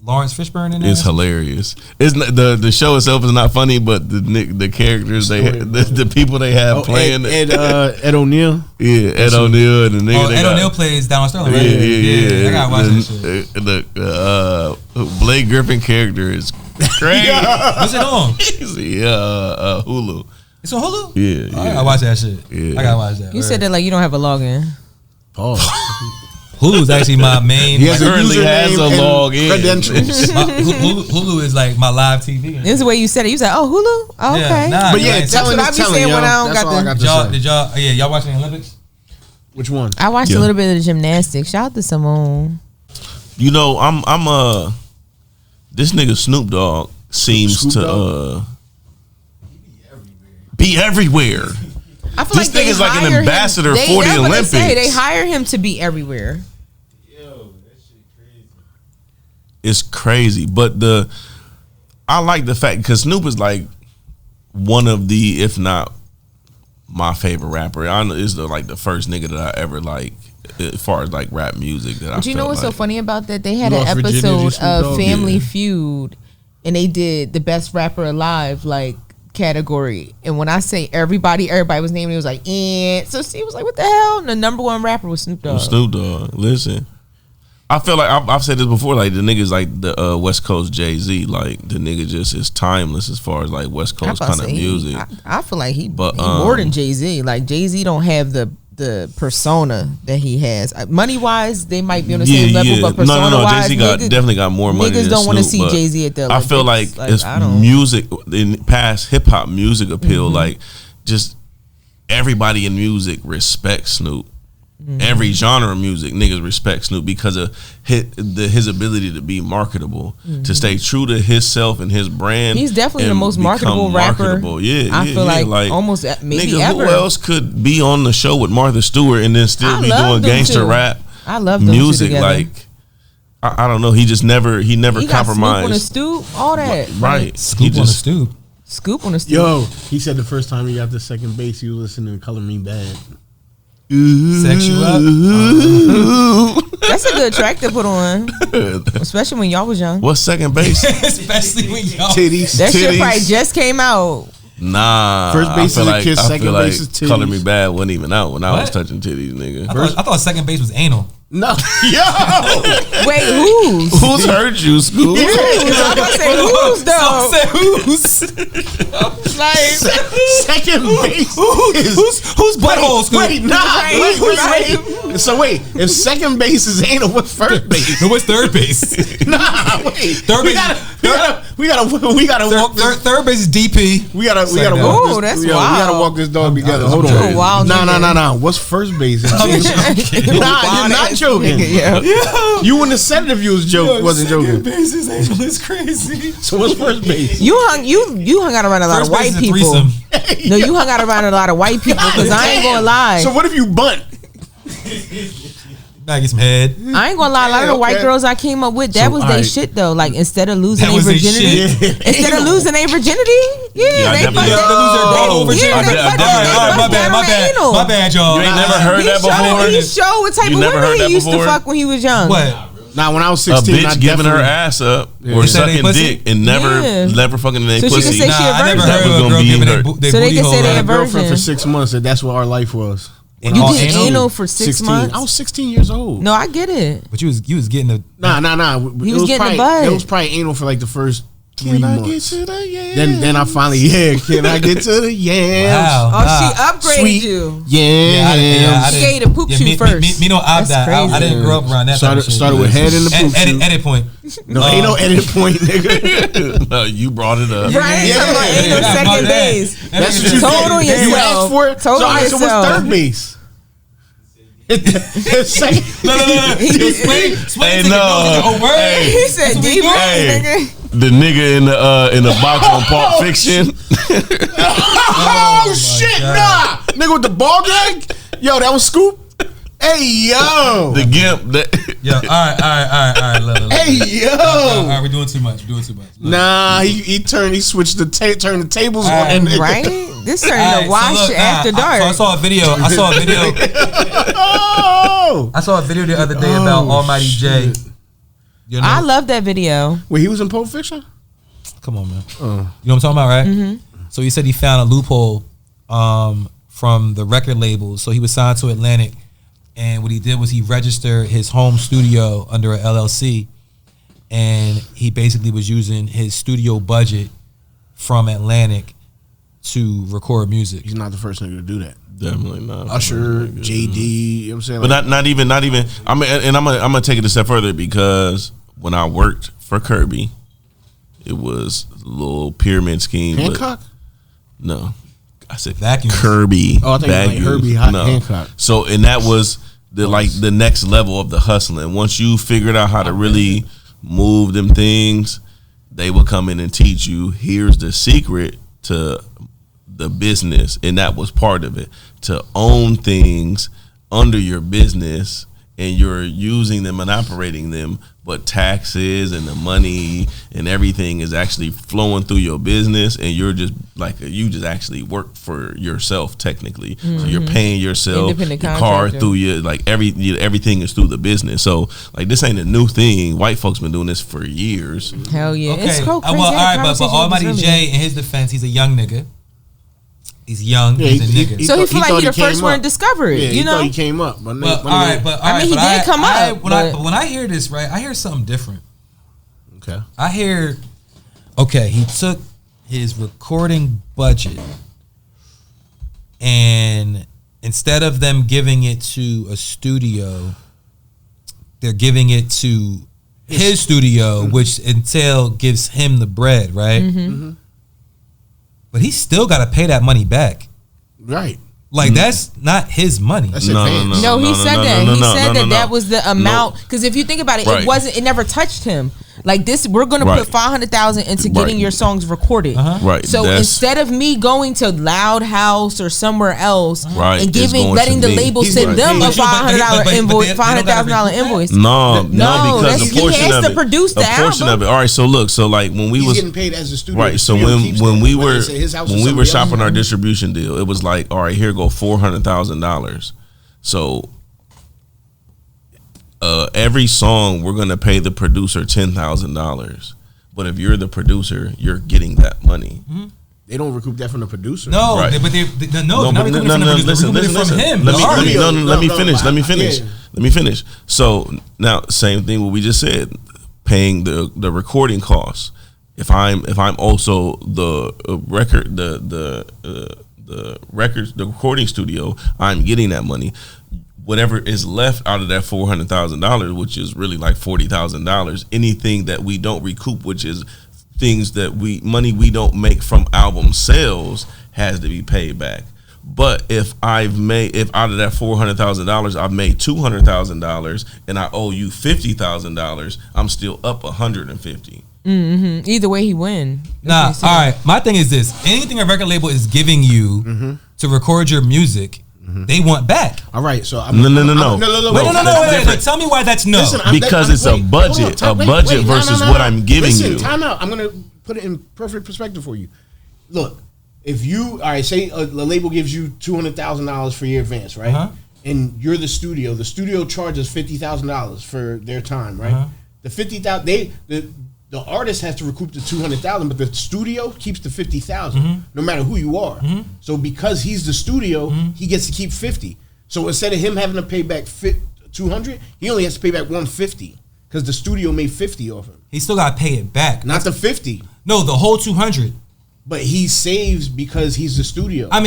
Lawrence Fishburne in there? It's hilarious. It's not, the show itself is not funny, but the characters the people they have playing Ed O'Neill. Yeah, Ed O'Neill and the nigga. Ed O'Neill plays Donald Sterling, right? Yeah. I gotta watch that shit. The Blake Griffin character is crazy. What's it on? Hulu. It's on Hulu? Yeah. I gotta watch that shit. Yeah. I gotta watch that. You said that like you don't have a login. Pause. Hulu's actually my main. He has a currently username has a and login. credentials. Hulu is like my live TV. This is the way you said it. You said, "Oh, Hulu." Oh, Yeah, okay. nah, But yeah, that's telling what I is be telling, saying yo. when I don't That's got all I the- got to say. y'all watching the Olympics? Which one? I watched Yeah. a little bit of the gymnastics. Shout out to Simone. You know, I'm this nigga Snoop Dogg seems Snoop to Dogg? be everywhere. I feel This like they nigga's like an hire him- ambassador they- for the that's what they say. Olympics. They hire him to be everywhere. It's crazy, but I like the fact because Snoop is like one of the, if not my favorite rapper. I know is the first nigga that I ever like as far as like rap music that I. But you know felt what's so like. funny about that? They had You an lost virginity to episode Snoop of Dogg? Family Yeah. Feud, and they did the best rapper alive like category. And when I say everybody was named. It was like, so she was like, what the hell? And the number one rapper was Snoop Dogg. Snoop Dogg. Listen, I feel like I've said this before. Like the nigga's like the West Coast Jay-Z. Like the nigga just is timeless as far as like West I Coast about to kind of say, music. I feel like he But, more than Jay-Z. Like Jay-Z don't have the persona that he has. Money wise, they might be on the same level, but persona no. wise, Jay-Z definitely got more money. Niggas than don't want to Snoop, see but Jay-Z at the I feel like Olympics. it's I don't. music in past hip hop music appeal. Mm-hmm. Like just everybody in music respects Snoop. Mm-hmm. Every genre of music, niggas respect Snoop because of his ability to be marketable, to stay true to himself and his brand. He's definitely the and most become marketable rapper. Yeah, I feel like almost maybe nigga, ever. who else could be on the show with Martha Stewart and then still I be love doing them gangster two. rap? I love them two music. together. Like I don't know. He never he got Snoop compromised. on the stoop, all that. Right. Scoop on the stoop. Scoop on the stoop. Yo, he said the first time he got to second base, he was listening to Color Me Bad. Sex you up. That's a good track to put on, especially when y'all was young. What's second base? Especially when y'all. Titties. That shit titties. probably just came out. Nah. First base I feel is a kiss, I second feel base is titties. Color Me Bad wasn't even out when I was What? touching titties, nigga. I thought second base was anal. No, yo, Wait, whose? Who's hurt you, Scoop? Whose? I'm about to say whose though. Said who's? Like second base. Who's butthole? Scoop? Wait, wait. So wait, if second base is anal, what's first base? No, what's third base? Nah, wait. Third we base- gotta walk this. Third base is DP. We gotta Second walk Ooh, this. that's We gotta wild. walk this dog together. I'm Hold joking. on. You're a wild nigga. Nah. What's first base? I'm joking. Nah, you're not joking. Yeah. You wouldn't have said it if you was wasn't joking. Base is anal. It's crazy. So what's first base? You hung out around a lot First of white base is a people. threesome. No, you hung out around a lot of white people because I ain't gonna lie. So what if you bunt? Gotta get some head. I ain't gonna lie, a lot of the white Okay. girls I came up with, that was their alright. shit though. Like instead of losing That their was their virginity, shit. instead of losing their virginity, Yeah, I they definitely- fucked Yeah, that- they lose their ball over yeah, shit. they I fucked definitely- that- All right, my they bad, fucked my that bad, anal. my bad, y'all. You ain't never heard He that before? showed what type You of never women heard that he used before? to fuck when he was young. What? Nah, when I was A 16, I bitch giving her definitely- ass up Yeah. or Is that they sucking pussy? dick and never Yeah. fucking in their So she can pussy. say she a I never virgin. heard That was of a gonna girl be giving her. their So they booty can hole say they up. a had a girlfriend virgin. for 6 months, and that's what our life was. And You all did anal? anal for 6 months? I was 16 years old. No, I get it. But you was getting the. Nah. He was getting the butt. It was probably anal for like the first 3 Can I months. get to the yeah? Then I finally, can I get to the yams? Wow. Oh, she upgraded Sweet. you. Yams. She gave you the poop shoot first. Me no That's I crazy. didn't grow up around that. type of shit. Started with head in the poop shoot. Edit point. No, ain't no edit point, nigga. No, you brought it up. Right? Yeah. Talking about ain't no Yeah, second my bad. base. That's what you Total did. yourself. You asked for it. Total so, all right, so yourself. what's third base? Second. No. Explain Hey, to no. the whole word. Hey. He said That's what we D-boy, Hey. nigga. The nigga in the box on Pulp Fiction. Oh, shit, God. nah. Nigga with the ball gag? Yo, that was Scoop? Hey yo, The gimp. Yo, all right. Look. hey yo. All right, we're doing too much. Look. Nah, he switched the turned the tables on that nigga. Right? This turning All right, to watch after dark. I saw a video. I saw a video the other day about Almighty J. You know? I love that video. Wait, he was in Pulp Fiction? Come on, man. You know what I'm talking about, right? Mm-hmm. So he said he found a loophole from the record label. So he was signed to Atlantic, and what he did was he registered his home studio under an LLC, and he basically was using his studio budget from Atlantic to record music. He's not the first nigga to do that. Definitely not. Usher, JD, you know what I'm saying? But Like, not even. I'm gonna take it a step further, because when I worked for Kirby, it was a little pyramid scheme. Hancock? No, I said Vacuum. Kirby. Oh, I think like Vacuum. Herbie Hancock. So, and that was the next level of the hustling. Once you figured out how to really move them things, they would come in and teach you. Here's the secret to the business, and that was part of it, to own things under your business, and you're using them and operating them, but taxes and the money and everything is actually flowing through your business, and you're just like, you just actually work for yourself technically. So you're paying yourself, Independent your car contractor. through your, like everything is through the business. So like, this ain't a new thing. White folks been doing this for years. Hell yeah. Okay. It's so crazy. Well, all right, but Conversation Almighty with this J, in his defense, he's a young nigga. He's young. Yeah, he's a nigga. So he feel he like thought he the he first came one up. to discover it, yeah, you he know? thought he came up. But But all right, I mean, he did come up, but- When I hear this, right, I hear something different. okay. I hear, okay, he took his recording budget, and instead of them giving it to a studio, they're giving it to his studio, which gives him the bread, right? But he still got to pay that money back. Right. Like, that's not his money. That's No, advanced. No, he said that. He said that was the amount. No. Because if you think about it, Right. it never touched him. Like this, we're gonna Right. put 500,000 into getting Right. your songs recorded. Right. So That's- instead of me going to Loud House or somewhere else Right. and It's going letting to the me. label He's send right. them But a you- $500 but invoice, they don't gotta $500,000 recoup that. invoice. No, because that's- a he portion has of to it, produce the a portion album. of it. All right, so look, so like when we He's was getting paid as a studio. right, so Studio keeps when that. we Whether were it's at his house or when we were somebody shopping else's. our distribution deal, it was like, all right, here go $400,000. So every song we're gonna pay the producer $10,000. But if you're the producer, you're getting that money. They don't recoup that from the producer. No, Right. but they're not but recouping it from the producer, they're recouping it from him. Let the me artist. let me No, finish. no, Let me I- finish. yeah. Let me finish. So now, same thing. What we just said, paying the recording costs. If I'm also the recording studio, I'm getting that money. Whatever is left out of that $400,000, which is really like $40,000, anything that we don't recoup, which is things that money we don't make from album sales, has to be paid back. But if out of that $400,000 I've made $200,000 and I owe you $50,000, I'm still up $150,000. Either way, he win. Nah, all right. My thing is this: anything a record label is giving you to record your music, they want back. All right, so No. Wait, Different. wait. Tell me why that's no. Listen, Because it's a budget, versus what I'm giving Listen, you. time out. I'm gonna put it in perfect perspective for you. Look, if you say the label gives you $200,000 for your advance, right? Uh-huh. And you're the studio charges $50,000 for their time, right? Uh-huh. The $50,000 the artist has to recoup the $200,000, but the studio keeps the $50,000, no matter who you are. So because he's the studio, he gets to keep 50. So instead of him having to pay back $200, he only has to pay back $150 because the studio made $50 off him, He still got to pay it back. not the $50. No, the whole $200. But he saves because he's the studio. I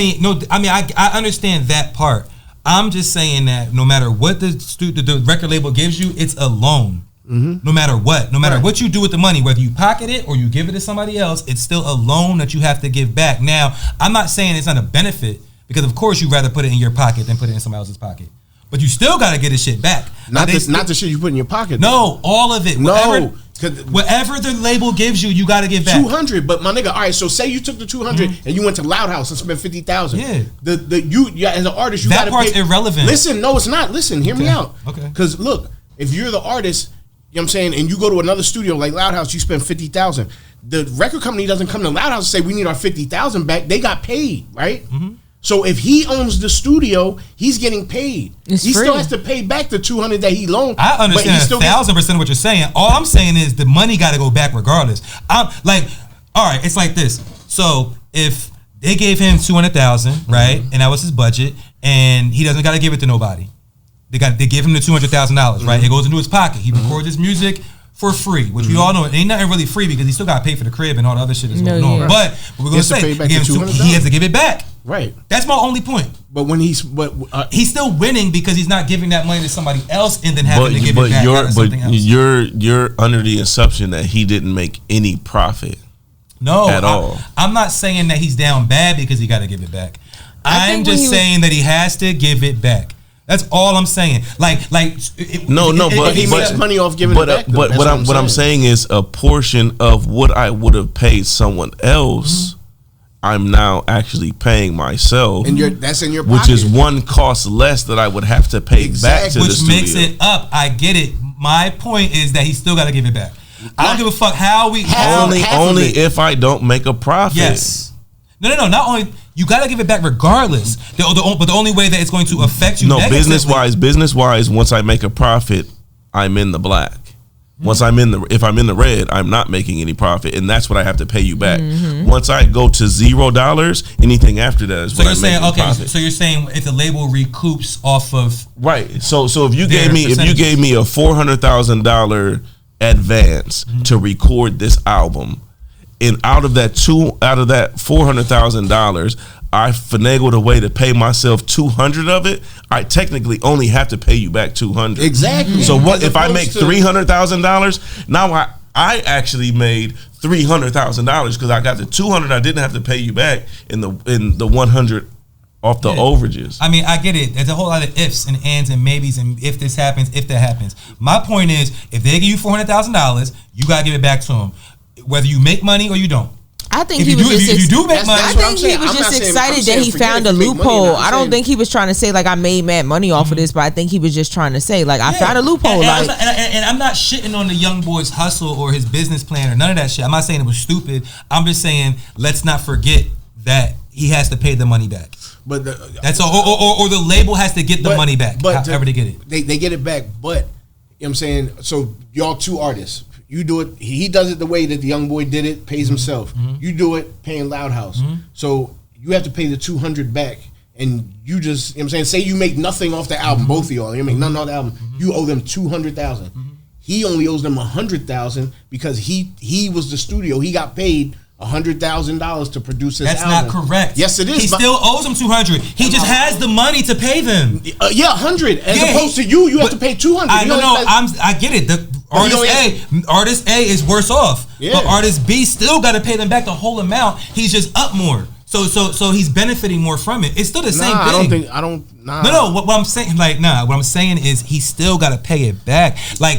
understand that part. I'm just saying that no matter what the record label gives you, it's a loan. No matter what, what you do with the money, whether you pocket it or you give it to somebody else, it's still a loan that you have to give back. Now, I'm not saying it's not a benefit, because of course you'd rather put it in your pocket than put it in somebody else's pocket. But you still got to get this shit back. Not the shit you put in your pocket. No, all of it. No, Whatever the label gives you, you got to give back. 200, but my nigga, all right. So say you took the 200 and you went to Loud House and spent 50,000. Yeah. You as an artist, you got that part's irrelevant. Listen, no, it's not. Listen, hear me out. Okay. Because look, if you're the artist, you know what I'm saying, and you go to another studio like Loud House, you spend 50,000. The record company doesn't come to Loud House and say we need our 50,000 back. They got paid, right? Mm-hmm. So if he owns the studio, he's getting paid. He still has to pay back the 200 that he loaned. I understand 1,000% what you're saying. All I'm saying is the money got to go back regardless. I'm like, all right, it's like this. So if they gave him 200,000, right, and that was his budget, and he doesn't got to give it to nobody. They give him the $200,000, right? It goes into his pocket. He records his music for free, which we all know ain't nothing really free because he still got to pay for the crib and all the other shit that's going on. Yeah. But we're gonna say he has to give it back. Right. That's my only point. But when he's still winning because he's not giving that money to somebody else and then having to give it back to something else. You're under the assumption that he didn't make any profit. No, at all. I'm not saying that he's down bad because he got to give it back. I'm just saying that he has to give it back. That's all I'm saying. But he makes money off giving it back. But what I'm saying is a portion of what I would have paid someone else, I'm now actually paying myself, and that's in your pocket, which is one cost less that I would have to pay back to the studio. Which makes it up. I get it. My point is that he still got to give it back. I don't give a fuck how we only if I don't make a profit. Yes. No. Not only you got to give it back regardless. But the only way that it's going to affect you. No, business wise, once I make a profit, I'm in the black. Once if I'm in the red, I'm not making any profit, and that's what I have to pay you back. Once I go to $0, anything after that is what I'm making profit. So you're saying if the label recoups off of right. So if you gave me a $400,000 advance to record this album, and out of that $400,000, I finagled a way to pay myself 200 of it. I technically only have to pay you back 200. Exactly. So what if I make $300,000? Now I actually made $300,000 because I got the 200 I didn't have to pay you back in the 100 off the overages. I mean, I get it. There's a whole lot of ifs and ands and maybes and if this happens, if that happens. My point is, if they give you $400,000, you gotta give it back to them, whether you make money or you don't. I think he was just excited that he found a loophole. I don't think he was trying to say like I made mad money off of this, but I think he was just trying to say like I found a loophole. And I'm not shitting on the young boy's hustle or his business plan or none of that shit. I'm not saying it was stupid. I'm just saying let's not forget that he has to pay the money back. But that's or the label has to get the money back. But however they get it, they get it back. But you know what I'm saying, so y'all two artists. You do it. He does it the way that the young boy did it. Pays himself. You do it paying Loud House. So you have to pay the 200 back, and you just you know what I'm saying. Say you make nothing off the album. Both of y'all, you make nothing off the album. You owe them 200,000. He only owes them 100,000 because he was the studio. He got paid $100,000 to produce his album. That's not correct. Yes, it is. He still owes them 200. He just has the money to pay them. 100 as opposed to you have to pay 200. I get it. Artist A is worse off, but artist B still got to pay them back the whole amount. He's just up more, so he's benefiting more from it. It's still the same thing. No. What I'm saying, what I'm saying is he still got to pay it back. All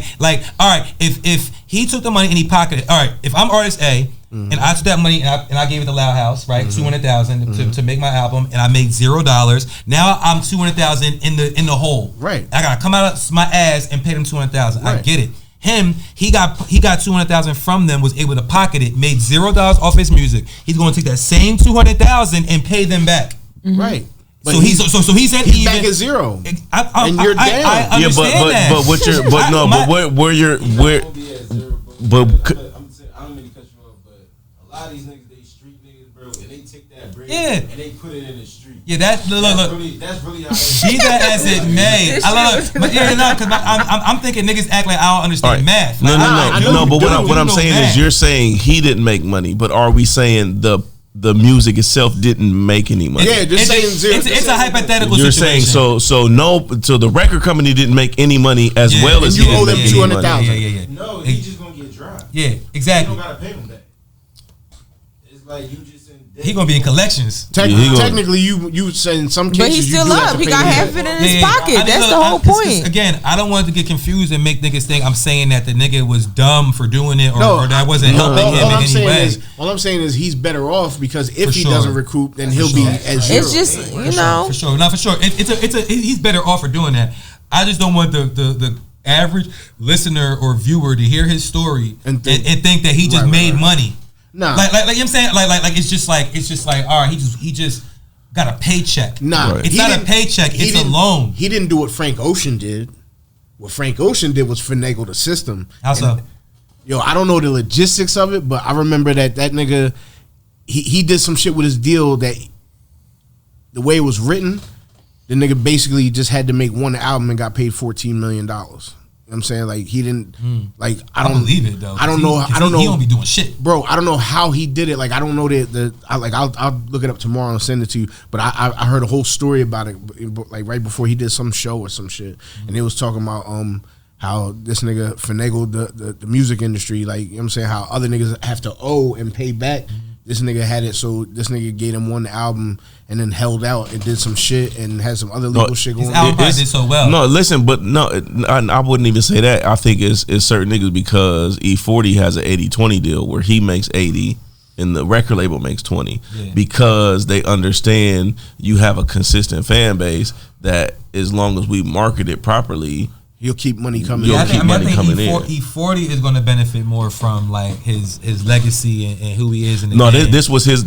right, if he took the money and he pocketed it, all right, if I'm artist A. And I took that money and I gave it to Loud House, right? 200,000 to make my album, and I made $0. Now I'm 200,000 in the hole. Right. I gotta come out of my ass and pay them 200,000. Right. I get it. He got 200,000 from them, was able to pocket it, made $0 off his music. He's going to take that same 200,000 and pay them back. Right. But so he's at even. Back at zero. And you're down. I understand that. But what you're where you're a lot of these niggas, they street niggas, bro, and they take that bread and they put it in the street. Yeah, that's really how be that as it may. Because I'm thinking niggas act like I don't understand math. No. But what I'm saying is, you're saying he didn't make money, but are we saying the music itself didn't make any money? Yeah, just saying zero. It's a hypothetical you're situation. Saying so the record company didn't make any money as well as you owe them 200,000. Yeah. No, he's just gonna get dry. Yeah, exactly. You don't gotta pay him that. It's like you just in He gonna be in collections. Technically, you said in some cases, but he's still up. He got half of it in his pocket. That's the whole point. Again, I don't want to get confused and make niggas think I'm saying that the nigga was dumb for doing it, or that wasn't helping him in any way. All I'm saying is he's better off because if he doesn't recoup, then he'll be at zero. It's just for sure, not for sure. He's better off for doing that. I just don't want the average listener or viewer to hear his story and think that he just made money. Nah, like you know what I'm saying, like it's just like all right, he just got a paycheck. Nah, it's not a paycheck, it's a loan. He didn't do what Frank Ocean did. What Frank Ocean did was finagle the system. How so? Yo, I don't know the logistics of it, but I remember that nigga, he did some shit with his deal that the way it was written, the nigga basically just had to make one album and got paid $14 million. You know what I'm saying? Like he didn't like I don't believe it though. I don't know. I don't know. He don't be doing shit, bro. I don't know how he did it. Like I don't know I'll look it up tomorrow and send it to you. But I heard a whole story about it like right before he did some show or some shit, and it was talking about how this nigga finagled the music industry. Like you know what I'm saying, how other niggas have to owe and pay back. This nigga had it, so this nigga gave him one album and then held out and did some shit and had some other legal shit going on. His album did so well. No, listen, but no, I wouldn't even say that. I think it's certain niggas because E40 has an 80-20 deal where he makes 80 and the record label makes 20 because they understand you have a consistent fan base that as long as we market it properly, you'll keep money coming. I think E40 is going to benefit more from like his legacy and who he is. This was his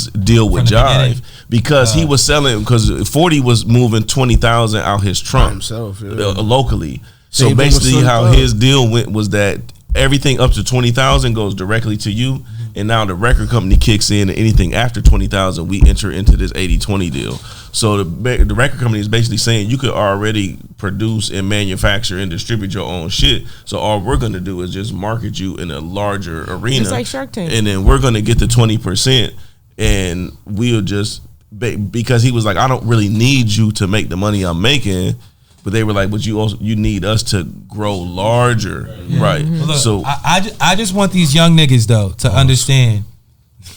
deal with Jive because he was selling because 40 was moving 20,000 out his trunk himself locally. So basically, how his deal went was that everything up to 20,000 goes directly to you, and now the record company kicks in, and anything after 20,000, we enter into this 80-20 deal. So the record company is basically saying you could already produce and manufacture and distribute your own shit. So all we're going to do is just market you in a larger arena. It's like Shark Tank. And then we're going to get the 20%, and we'll just because he was like, I don't really need you to make the money I'm making. But they were like, but you need us to grow larger, right? Well, look, so I just want these young niggas though to understand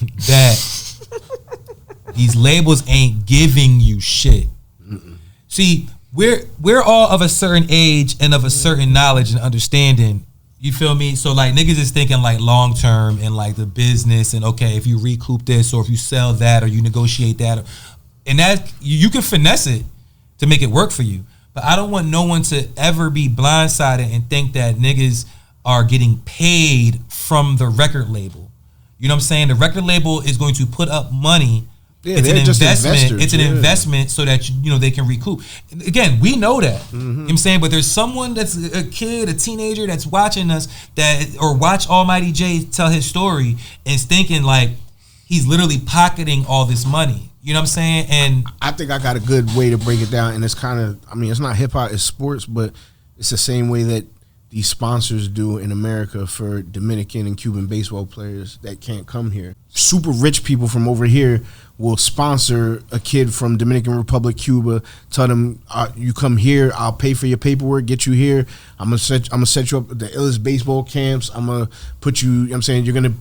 that these labels ain't giving you shit. See, we're all of a certain age and of a certain knowledge and understanding. You feel me? So like niggas is thinking like long term and like the business and okay, if you recoup this or if you sell that or you negotiate that, and that you can finesse it to make it work for you. But I don't want no one to ever be blindsided and think that niggas are getting paid from the record label. You know what I'm saying? The record label is going to put up money. Yeah, it's an investment. It's an yeah. investment so that they can recoup. Again, we know that. You know what I'm saying? But there's someone that's a kid, a teenager that's watching us or watch Almighty J tell his story and is thinking like he's literally pocketing all this money. You know what I'm saying? And I think I got a good way to break it down, and it's kind of, I mean, it's not hip hop, it's sports, but it's the same way that these sponsors do in America for Dominican and Cuban baseball players that can't come here. Super rich people from over here will sponsor a kid from Dominican Republic, Cuba, tell them, you come here, I'll pay for your paperwork, get you here, I'm gonna set you up at the illest baseball camps, I'm gonna put you, you know what I'm saying, you're gonna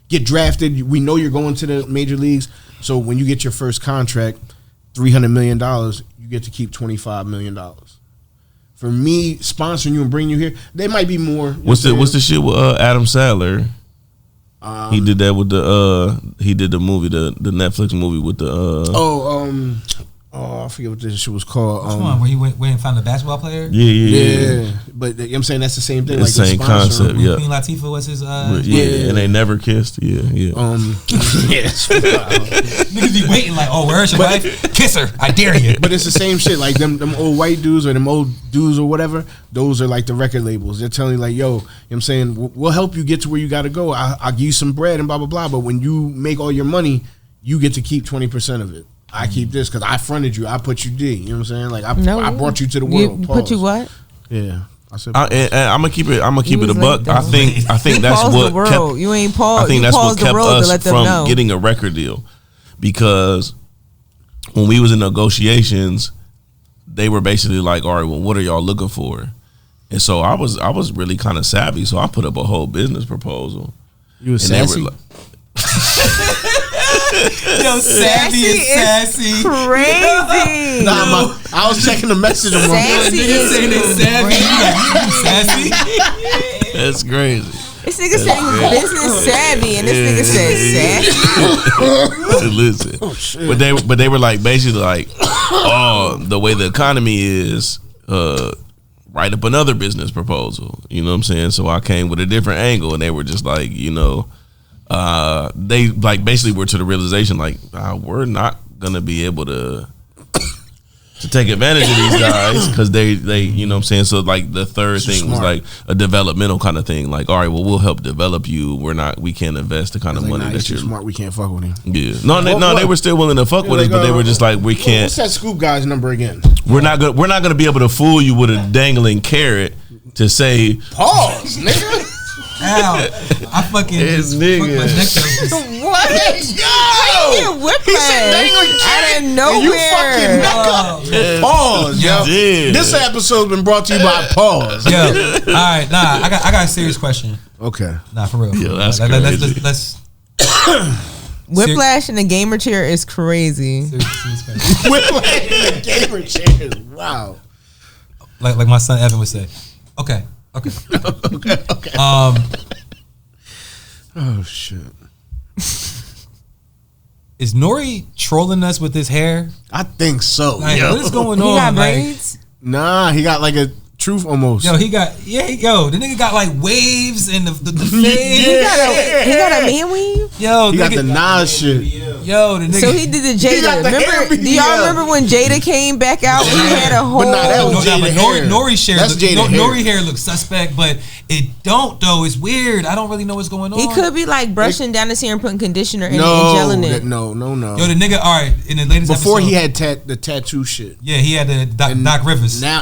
get drafted, we know you're going to the major leagues. So when you get your first contract, $300 million, you get to keep $25 million. For me, sponsoring you and bringing you here, they might be more. What's the shit with Adam Sandler? He did that with he did the movie, the Netflix movie with the I forget what this shit was called. Which one? Where he went and found the basketball player? Yeah. But you know what I'm saying, that's the same thing. It's the same concept, yeah. Queen Latifah was his and they never kissed. Yeah. Niggas be waiting like, oh, where's your wife? Kiss her. I dare you. But it's the same shit. Like them old white dudes or them old dudes or whatever, those are like the record labels. They're telling you like, yo, you know what I'm saying, we'll help you get to where you gotta go. I'll give you some bread and blah blah blah. But when you make all your money, you get to keep 20% of it. I keep this because I fronted you. I put you D. You know what I'm saying? Like I brought you to the world. You put you what? Yeah. I said, and I'm gonna keep it. I'm gonna keep it a buck. I think that's what kept. You ain't paused. I think that's what kept us from know. getting a record deal, because when we was in negotiations, they were basically like, "All right, well, what are y'all looking for?" And so I was really kind of savvy. So I put up a whole business proposal. You was sassy. Yo, savvy and sassy. Crazy. Nah, I was checking the message on my Sassy is Saying they savvy. You like, sassy. That's crazy. This nigga said he was business savvy, and this nigga said sassy. Listen, but they were like basically like, oh, the way the economy is, write up another business proposal. You know what I'm saying? So I came with a different angle, and they were just like, you know, they like basically were to the realization like, we're not gonna be able to take advantage of these guys because they you know what I'm saying. So like the third thing was like a developmental kind of thing. Like, all right, well, we'll help develop you. We can't invest the kind of money that you're you're smart. We can't fuck with him. Yeah, no, they were still willing to fuck with us, but they were just like, we can't. What's that Scoop guy's number again? We're not gonna be able to fool you with a dangling carrot to say pause, nigga. Ow, I fucking This just nigga. fucked my neck up. What? Yo, Whiplash out of nowhere. You fucking neck up. Pause, yo. Yeah. This episode's been brought to you by Pause. Yo, all right, nah, I got a serious question. Okay. Nah, for real. Yo, that's let's crazy. Whiplash in the gamer chair is crazy. serious question. Whiplash in the gamer chairs. Wow. Like my son Evan would say. Okay. Okay. Oh shit. Is Nori trolling us with his hair? I think so. Like, what is going He on? got Like, braids? Nah, he got like a truth almost. yo, the nigga got like waves and the fade. He got a man weave? Yo, He got the Nas shit. yo, the nigga. So he did the He got Jada. the hair Remember? Do y'all BBL. remember when Jada came back out? We had a whole. But nah, that was Jada hair. Nori's hair. That's Jada hair. Nori hair looks suspect, but it don't though. It's weird. I don't really know what's going on. He could be like brushing down his hair and putting conditioner in it and No, gelling it. no. Yo, the nigga. All right, in the latest Before episode, he had the tattoo shit. yeah, he had the Doc Rivers. Now,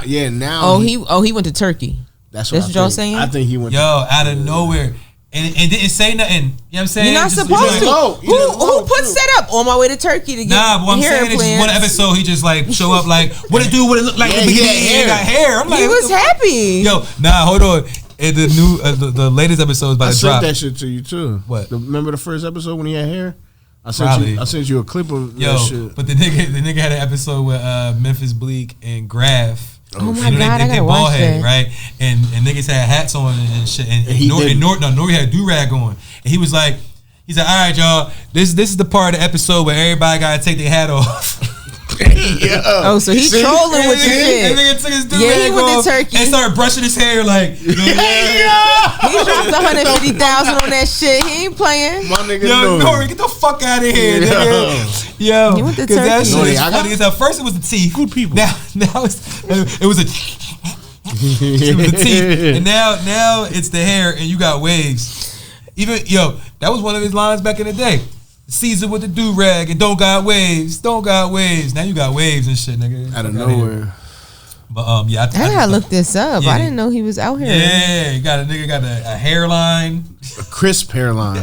Oh, he went to Turkey. That's That's what what y'all think. saying? I think he went. Yo, out of nowhere, and didn't say nothing. You know what I'm saying? You're not Just- supposed just to. like- Who puts that up? On my way to Turkey to get Nah, but what I'm hair saying is just one implants. episode he just like show up like what it do, what it look like. Yeah, in the he beginning, had he got hair. I'm like, He what was the fuck? happy. Yo, nah, hold on. And the new, the latest episode is about I to sent drop. that shit to you too. What? Remember the first episode when he had hair? I Probably. sent you a clip of Yo, that shit. but the nigga had an episode with Memphis Bleak and Graf. Oh my You know, God, I gotta bald watch head, that. right? And niggas had hats on and shit. And he didn't. Nori had a do-rag on. And he was like, all right, y'all, this is the part of the episode where everybody gotta take their hat off. Oh, so he's trolling with your And shit. nigga took his do-rag Yeah, he went off to Turkey. and started brushing his hair like, He dropped 150,000 on that shit. He ain't playing. My nigga yo, Nori. Nori, get the fuck out of here, nigga. Yo, He went to 'cause that Turkey. shit Nori, is I got- funny. At first it was the teeth. Good people. Now it was a it was the teeth, and now it's the hair, and you got waves. Even that was one of his lines back in the day. Caesar with the do rag and don't got waves. Now you got waves and shit, nigga. Out of Fuck outta here. nowhere. But yeah, I gotta look this up. Yeah. I didn't know he was out here. Yeah, you got a nigga got a hairline. A crisp hairline.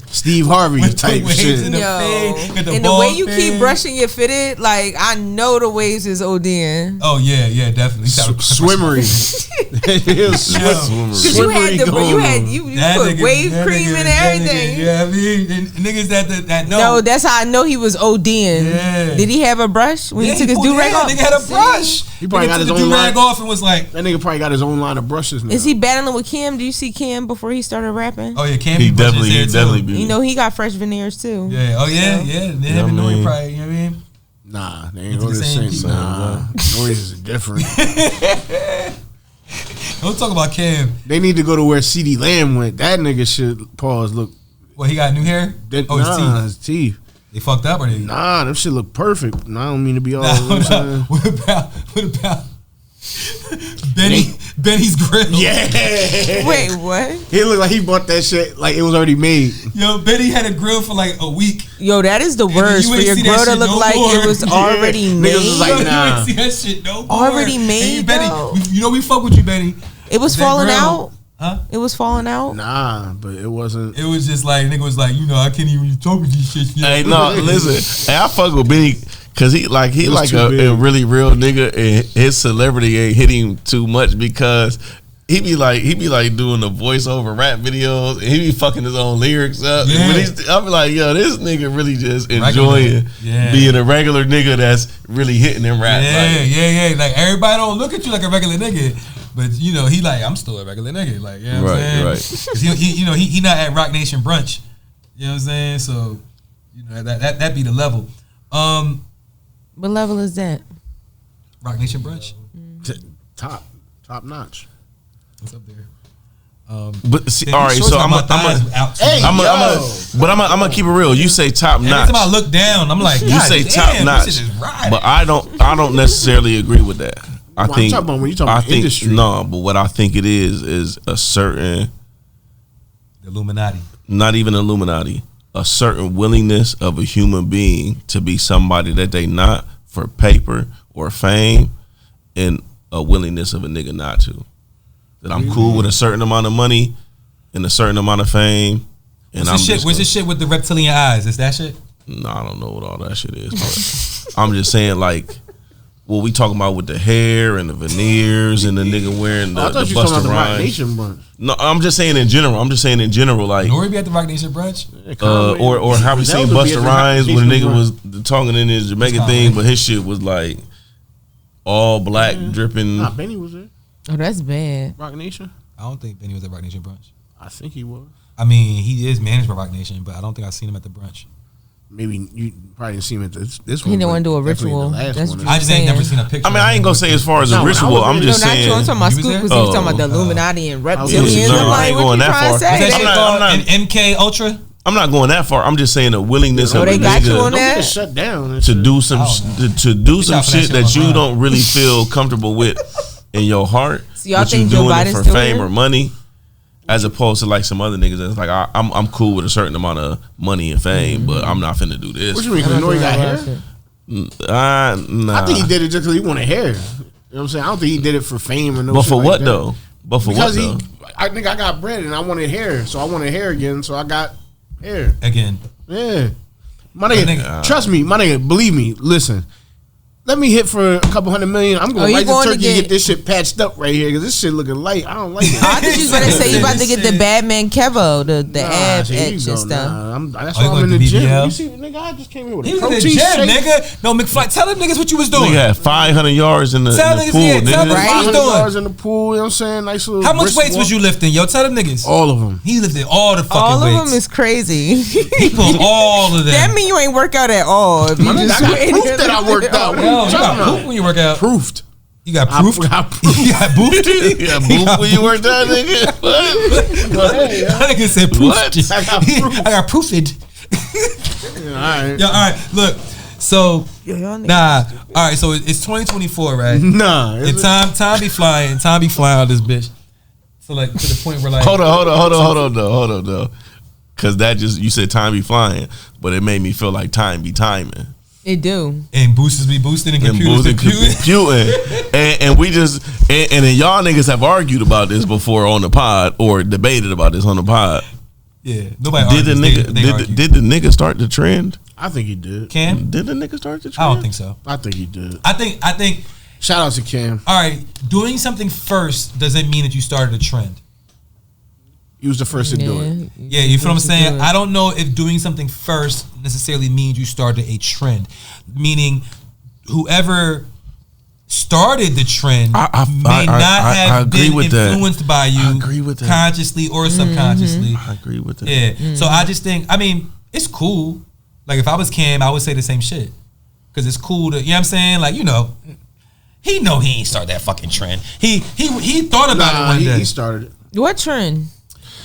Steve Harvey with the type waves shit. in the Yo, fade, with the and the way bald you fade. keep brushing your fitted, like I know the waves is ODing. Oh yeah, definitely. Swimmery. It was Cause you had you That put nigga- wave that cream nigga- and that everything. Nigga, yeah, I mean, and niggas that know. No, that's how I know he was ODing. Yeah. Did he have a brush when Yeah, he took his pulled- do rag yeah, off? Nigga had a brush. He probably Nigga got took his the own do-rag line. off and was like, That nigga probably got his own line of brushes now. Is he battling with Kim? Do you see Kim before he started rapping? oh yeah, Cam he be brushing his hair, definitely too. be. You know he got fresh veneers too. Yeah. Oh yeah. Yeah. They haven't known you probably. You know what I mean? Nah, they ain't It's go the the same same. people. Nah, noise is different. Don't talk about Cam. They need to go to where CD Lamb went. That nigga should pause. Look, What, he got new hair? Oh, his teeth. his teeth. They fucked up or they? Nah, them shit look perfect. Nah, I don't mean to be all. Nah, you know what I'm saying? what about Benny's grill? Yeah. Wait, what? He looked like he bought that shit like it was already made. Yo, Benny had a grill for like a week. Yo, that is the then worst you for ain't your see that grill to shit look no like more. it was Yeah. already Niggas made. was like, Yo, you nah. ain't see that shit no more. Already And made, you, Benny, though. you know we fuck with you, Benny. It was That falling grill. out. Huh? It was falling out. Nah, but it wasn't. It was just like nigga was like, I can't even talk with these shit. Hey, no, listen. Hey, I fuck with Benny because he like was too a big. really real nigga, and his celebrity ain't hit him too much because he be like doing the voiceover rap videos, and he be fucking his own lyrics up. Yeah. I'm like, yo, this nigga really just enjoying being a regular nigga that's really hitting them rap. Yeah. Like everybody don't look at you like a regular nigga, but you know he like I'm still a regular nigga. Like you know what I'm saying? Right. Because he not at Rock Nation brunch. You know what I'm saying? So you know that be the level. What level is that? Rock Nation brunch. Top notch. What's up there? But see, all right, so I'm gonna keep it real. You say top notch. Every time I look down, I'm like, you say top notch, but I don't necessarily agree with that. I think I'm talking about when you talking about industry. No, but what I think it is a certain Illuminati. Not even Illuminati. A certain willingness of a human being to be somebody that they not for paper or fame, and a willingness of a nigga not to. That I'm cool with a certain amount of money and a certain amount of fame. And what's this shit with the reptilian eyes? Is that shit? No, I don't know what all that shit is. But I'm just saying, like, what we talking about with the hair and the veneers and the nigga wearing the Busta Rhymes. No, I'm just saying in general. Like, Nori be at the Rock Nation brunch. Or how we seen Busta Rhymes when the nigga was talking in his Jamaican thing, but his shit was like all black dripping. Nah, Benny was there. Oh, that's bad. Rock Nation? I don't think Benny was at Rock Nation brunch. I think he was. I mean, he is managed by Rock Nation, but I don't think I've seen him at the brunch. Maybe you probably didn't see him at this one. He didn't want to do a ritual. I just ain't never seen a picture. I mean, I ain't gonna say as far as a ritual. I'm just saying. I'm talking about Scoop because he was talking about the Illuminati and reptilians. I ain't going that far. I'm not MK Ultra. I'm not going that far. I'm just saying a willingness of a nigga shut down to do some shit that you don't really feel comfortable with in your heart. So y'all but you think Joe doing Biden's it for still fame here? or money, as opposed to like some other niggas that's like I'm cool with a certain amount of money and fame, but I'm not finna do this. What you mean? Because Nori got hair? Nah. I think he did it just because he wanted hair. You know what I'm saying? I don't think he did it for fame or no. But for shit what like though? But for because what though? I think I got bread and I wanted hair, so I wanted hair again, so I got hair again. Yeah, my nigga, trust me, my nigga, believe me. Listen, let me hit for a couple $100 million. I'm going right to Turkey and get this shit patched up right here because this shit looking light. I don't like it. I thought you was gonna say you about to get the Badman Kevo, the ab etch and stuff. That's why I'm in the gym. You see, nigga, I just came here with a protein shake. Nigga. No, McFly, tell them niggas what you was doing. You had 500 yards in the pool, nigga. Tell them what you was doing. Yards in the pool. You know what I'm saying? Nice little. How much weights was you lifting, yo? Tell them niggas. All of them. He lifted all the fucking all weights. All of them is crazy. He pulled all of them. That mean you ain't work out at all. If you just I got proof that I worked out. Yo, you got proof when you work out. Proofed. You got proof? You got boofed? You got boofed when you worked out, nigga? That nigga said proofed. I got proofed. All right. Yo, all right, look. So, nah. All right, so it's 2024, right? Nah. And time be flying. Time be flying on this bitch. So, like, to the point where, like. Hold on, though. Because that just, you said time be flying, but it made me feel like time be timing. It do. And boosters be boosting and computers computing. and we just, and then y'all niggas have argued about this before on the pod or debated about this on the pod. Yeah. Nobody did the nigga start the trend? I think he did. Cam? Did the nigga start the trend? I don't think so. I think he did. I think. Shout out to Cam. All right. Doing something first doesn't mean that you started a trend. He was the first to do it. Yeah, you feel what I'm saying? I don't know if doing something first necessarily means you started a trend. Meaning, whoever started the trend may not have been influenced by you I agree with that. consciously or subconsciously. I agree with that. Yeah. So I just think, I mean, it's cool. Like, if I was Cam, I would say the same shit. Because it's cool to, you know what I'm saying? Like, you know he ain't started that fucking trend. He thought about it one day. He started it. What trend?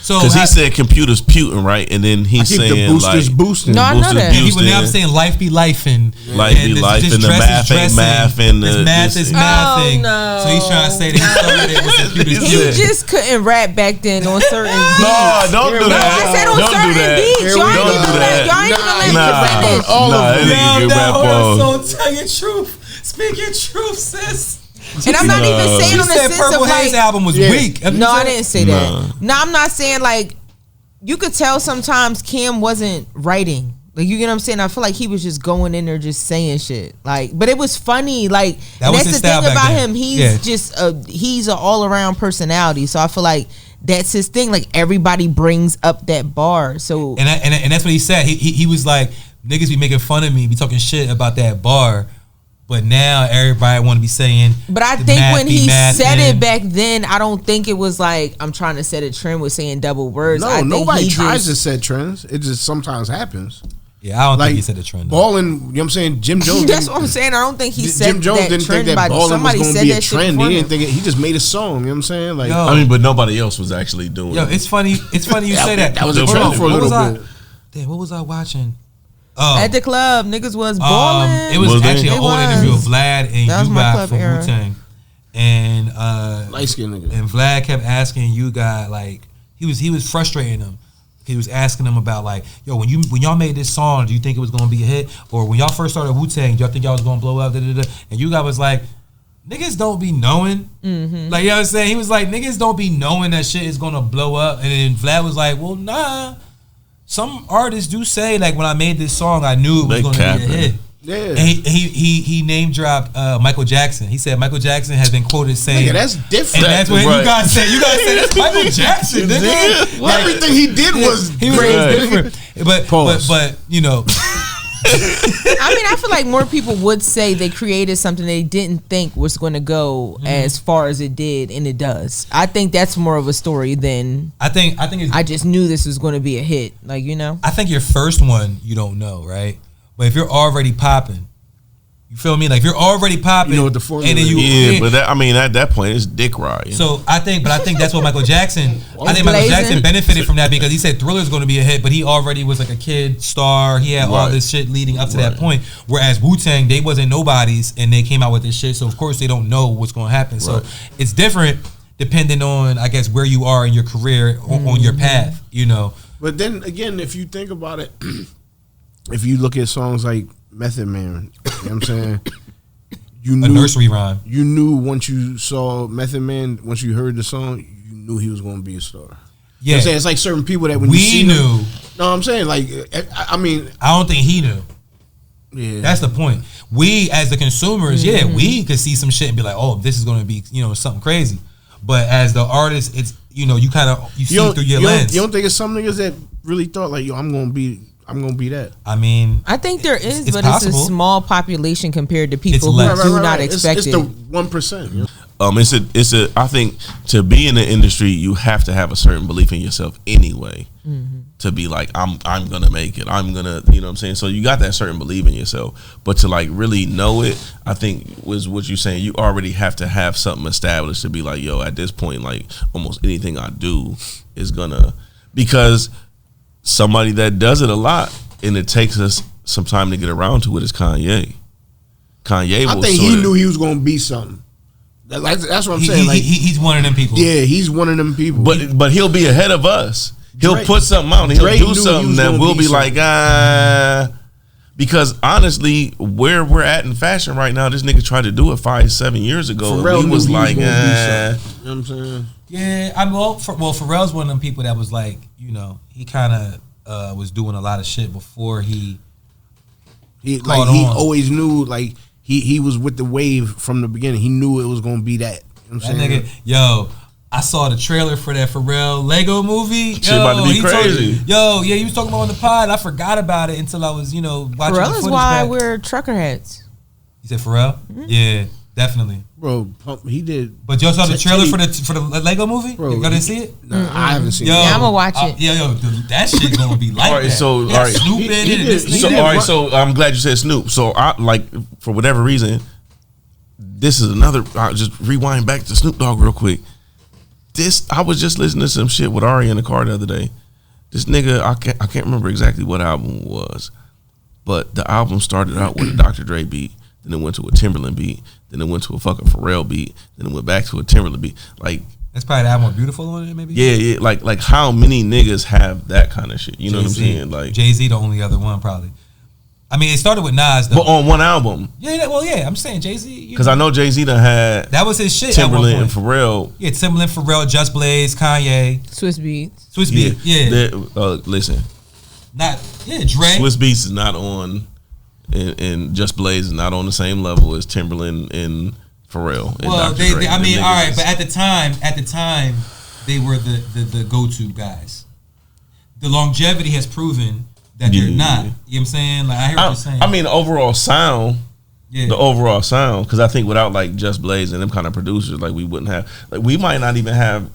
Because he said computers puting, right? And then he's saying the boosters like boosting. No, I know that. He was now saying life be life and life be life and the math ain't math and the math is mathing. No. So he's trying to say that he started it with computers. He just couldn't rap back then on certain beats. No, don't do that. I said on certain beats. Y'all ain't even let me finish. All of them. So tell your truth. Speak your truth, sis. And I'm not even saying on the sense Purple of Haze like album was weak. No, I didn't say that. No, I'm not saying like you could tell sometimes Cam wasn't writing. Like, you get what I'm saying? I feel like he was just going in there just saying shit. Like, but it was funny. Like, That and was that's his the thing style back about then. him. He's Yeah. just he's an all around personality. So I feel like that's his thing. Like, everybody brings up that bar. So And that's what he said. He was like, niggas be making fun of me, be talking shit about that bar. But now everybody want to be saying. But I the think math when be he math said and- it back then, I don't think it was like, I'm trying to set a trend with saying double words. I No, think nobody he tries just- to set trends. It just sometimes happens. Yeah, I don't Like think he said the trend. though. balling, you know what I'm saying? Jim Jones. That's what I'm saying. I don't think he said Jim Jones that didn't trend think that by balling was somebody going to said be a that shit trend. He before didn't him. think it. He just made a song. You know what I'm saying? Like, Yo. I mean, but nobody else was actually doing Yo, it. it's funny. It's funny you say that. that was a Hold trend on, for a what was little I- bit. Damn, what was I watching? Oh, At the club, niggas was balling. it was Was they? actually an It old was. interview with Vlad and That was my you club from era. Wu-Tang. And Light skinned nigga. and Vlad kept asking you guys, like, he was frustrating them. He was asking them about, like, yo, when y'all made this song, do you think it was gonna be a hit? Or when y'all first started Wu-Tang, do y'all think y'all was gonna blow up? Da, da, da. And you guys was like, niggas don't be knowing. Like, you know what I'm saying? He was like, niggas don't be knowing that shit is gonna blow up. And then Vlad was like, well, nah. Some artists do say, like, when I made this song, I knew it was They gonna capping. be a hit. Yeah. And he name dropped Michael Jackson. He said Michael Jackson has been quoted saying, Nigga, that's different. and that's what Right. you guys said. You guys said that's Michael Jackson, nigga. Well, everything he did was He was great. different, Pause. but you know, I mean, I feel like more people would say they created something they didn't think was going to go as far as it did, and it does. I think that's more of a story than I think it's, I just knew this was going to be a hit. Like, you know, I think your first one you don't know, right? But if you're already popping, you feel me? Like, if you're already popping, You know what the formula and then you Yeah, but that, I mean, at that point, it's dick riding. So I think that's what Michael Jackson. I think Michael Blazing. Jackson benefited from that because he said Thriller's going to be a hit, but he already was like a kid star. He had all Right. this shit leading up to that point. Whereas Wu-Tang, they wasn't nobodies and they came out with this shit, so of course they don't know what's going to happen. So it's different depending on, I guess, where you are in your career on your path. You know, But then again, if you think about it, if you look at songs like Method Man, you know what I'm saying? You a knew nursery rhyme. You knew once you saw Method Man, once you heard the song, you knew he was going to be a star. You know Yeah, what I'm saying? It's like certain people that when you we see knew. them, no, I'm saying like, I mean, I don't think he knew. yeah, That's the point. We as the consumers, yeah, we could see some shit and be like, oh, this is going to be, something crazy. But as the artist, it's, you see through your lens. You don't think it's some niggas that really thought like, yo, I'm gonna be that. I mean, I think there is, it's but possible. it's a small population compared to It's people who less. do not expect it's it. the 1%. You know? It's a. I think to be in the industry, you have to have a certain belief in yourself anyway. To be like, I'm gonna make it. I'm gonna, you know what I'm saying. So you got that certain belief in yourself, but to like really know it, I think was what you're saying. You already have to have something established to be like, yo, at this point, like almost anything I do is gonna, because somebody that does it a lot and it takes us some time to get around to it is Kanye. Kanye, I will think sort he of- knew he was gonna be something. That's what I'm he- saying. he- Like, he's one of them people. yeah, he's one of them people. But he'll be ahead of us. He'll Drake- put something out and he'll Drake do knew he something was that gonna we'll be be like, because honestly, where we're at in fashion right now, this nigga tried to do it 5-7 years ago. Pharrell And we knew was he like, gonna be something. You know what I'm saying? Yeah, Pharrell's one of them people that was like, he kind of was doing a lot of shit before he. He Caught he on. always knew like he was with the wave from the beginning. He knew it was gonna be that. You know what That I'm saying? nigga, yo, I saw the trailer for that Pharrell Lego movie. Shit about to be he told- crazy. he was talking about on the pod. I forgot about it until I was, watching the Pharrell is footage why back. we're trucker hats. You said Pharrell? Yeah, definitely. Bro, he did. But y'all saw the trailer Teddy- for the Lego movie? Bro, Y'all didn't see it? Nah, I haven't seen Yo, it. Yeah, I'ma watch it. Dude, that shit gonna be like All right, that. so, They got all right. Snoop in He it. and did- this he So nigga- did. all right, so I'm glad you said Snoop. So I like, for whatever reason, this is another. I'll just rewind back to Snoop Dogg real quick. I was just listening to some shit with Ari in the car the other day. This nigga, I can't remember exactly what album it was, but the album started out with a Dr. Dre beat, then it went to a Timberland beat, then it went to a fucking Pharrell beat, then it went back to a Timberland beat. Like, That's probably the album Beautiful on it, maybe? yeah, like how many niggas have that kind of shit? You know what I'm Jay-Z. saying? Like, Jay-Z the only other one, probably. I mean, it started with Nas, though. but on one album, I'm saying Jay-Z. because I know Jay-Z done had that was his shit Timberland at one and point. Pharrell. Yeah, Timberland, Pharrell, Just Blaze, Kanye, Swiss Beats. Swiss Beat. Yeah. Listen, Not Yeah, Dre. Swiss Beats is not on, and Just Blaze is not on the same level as Timberland and Pharrell. And Well, Dr. Dre. I mean, Them all right, niggas but at the time, they were the go-to guys. The longevity has proven that they're not. You know what I'm saying? Like I hear what you're saying. I mean, the overall sound. Yeah. The overall sound, because I think without like Just Blaze and them kind of producers, like we wouldn't have, like we might not even have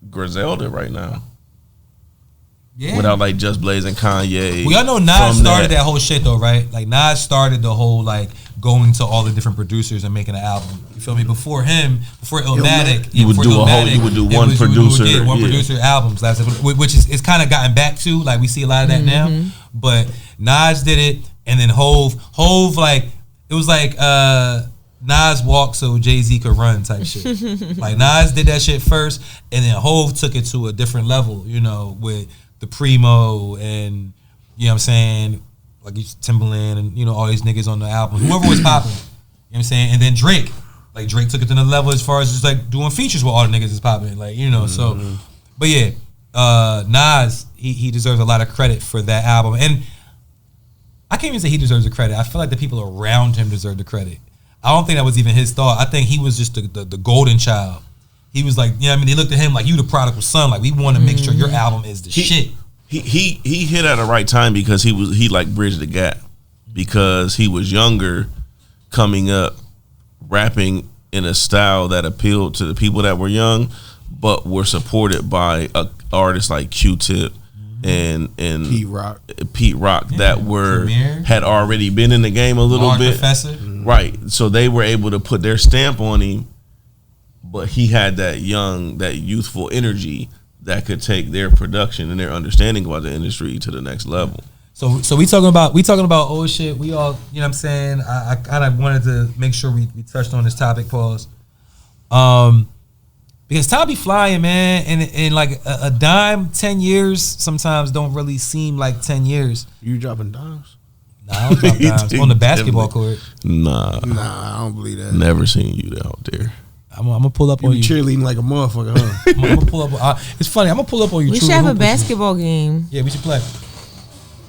Griselda right now. Yeah. Without like Just Blaze and Kanye. We all know Nas started that whole shit though, right? Like Nas started the whole like going to all the different producers and making an album. You feel me? Before him, before Illmatic, you would do one producer, one producer albums. That's which is it's kind of gotten back to like we see a lot of that now. But Nas did it, and then Hove like it was like Nas walked so Jay-Z could run type shit. Like Nas did that shit first, and then Hove took it to a different level. You know with the Primo and you know what I'm saying, like Timberland and you know all these niggas on the album, whoever was popping, you know what I'm saying, and then Drake took it to another level as far as just like doing features with all the niggas is popping, like you know. So, but yeah, Nas he deserves a lot of credit for that album, and I can't even say he deserves the credit. I feel like the people around him deserve the credit. I don't think that was even his thought. I think he was just the golden child. He was like, you know what I mean? They looked at him like, you the prodigal son. Like, we want to make sure your album is the shit. He hit at the right time because he like bridged the gap. Because he was younger, coming up, rapping in a style that appealed to the people that were young, but were supported by artists like Q-Tip and Pete Rock that had already been in the game a little bit. Professor. Right. So they were able to put their stamp on him. But he had that youthful energy that could take their production and their understanding about the industry to the next level. So we talking about old shit. We all, you know what I'm saying? I kind of wanted to make sure we touched on this topic, pause. Because time be flying, man, and like a dime, 10 years sometimes don't really seem like 10 years. You dropping dimes? Nah, I don't drop dimes on the basketball court. Nah, I don't believe that. Never seen you out there. I'm gonna pull up on you. Cheerleading like a motherfucker, huh? I'm gonna pull up. It's funny. I'm gonna pull up on you. We should have a basketball game. Yeah, we should play.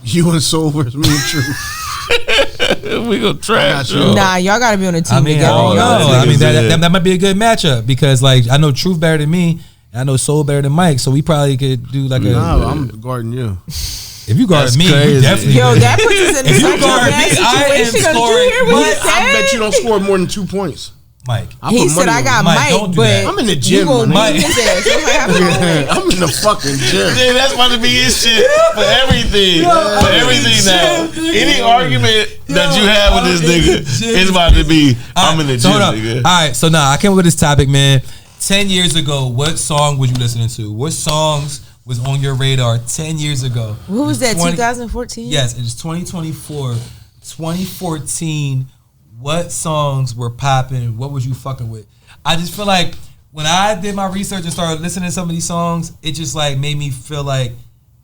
You and Soul versus me and True. We gonna trash. Nah, y'all gotta be on a team together. I mean that might be a good matchup because like I know Truth better than me, and I know Soul better than Mike, so we probably could do like I'm guarding you. If you guard me, you definitely. Yo, that puts us in if you guard me, I am scoring. I bet you don't score more than 2 points. Mike. He said I got Mike, but I'm in the gym. Mike. I'm in the fucking gym. Dude, that's about to be his shit for everything. For everything now. Any argument that you have with this nigga is about to be, I'm in the gym, nigga. All right, so I came up with this topic, man. 10 years ago, what song was you listening to? What songs was on your radar 10 years ago? What was that, 2014? Yes, it was 2024. 2014. What songs were popping? What was you fucking with? I just feel like when I did my research and started listening to some of these songs, it just like made me feel like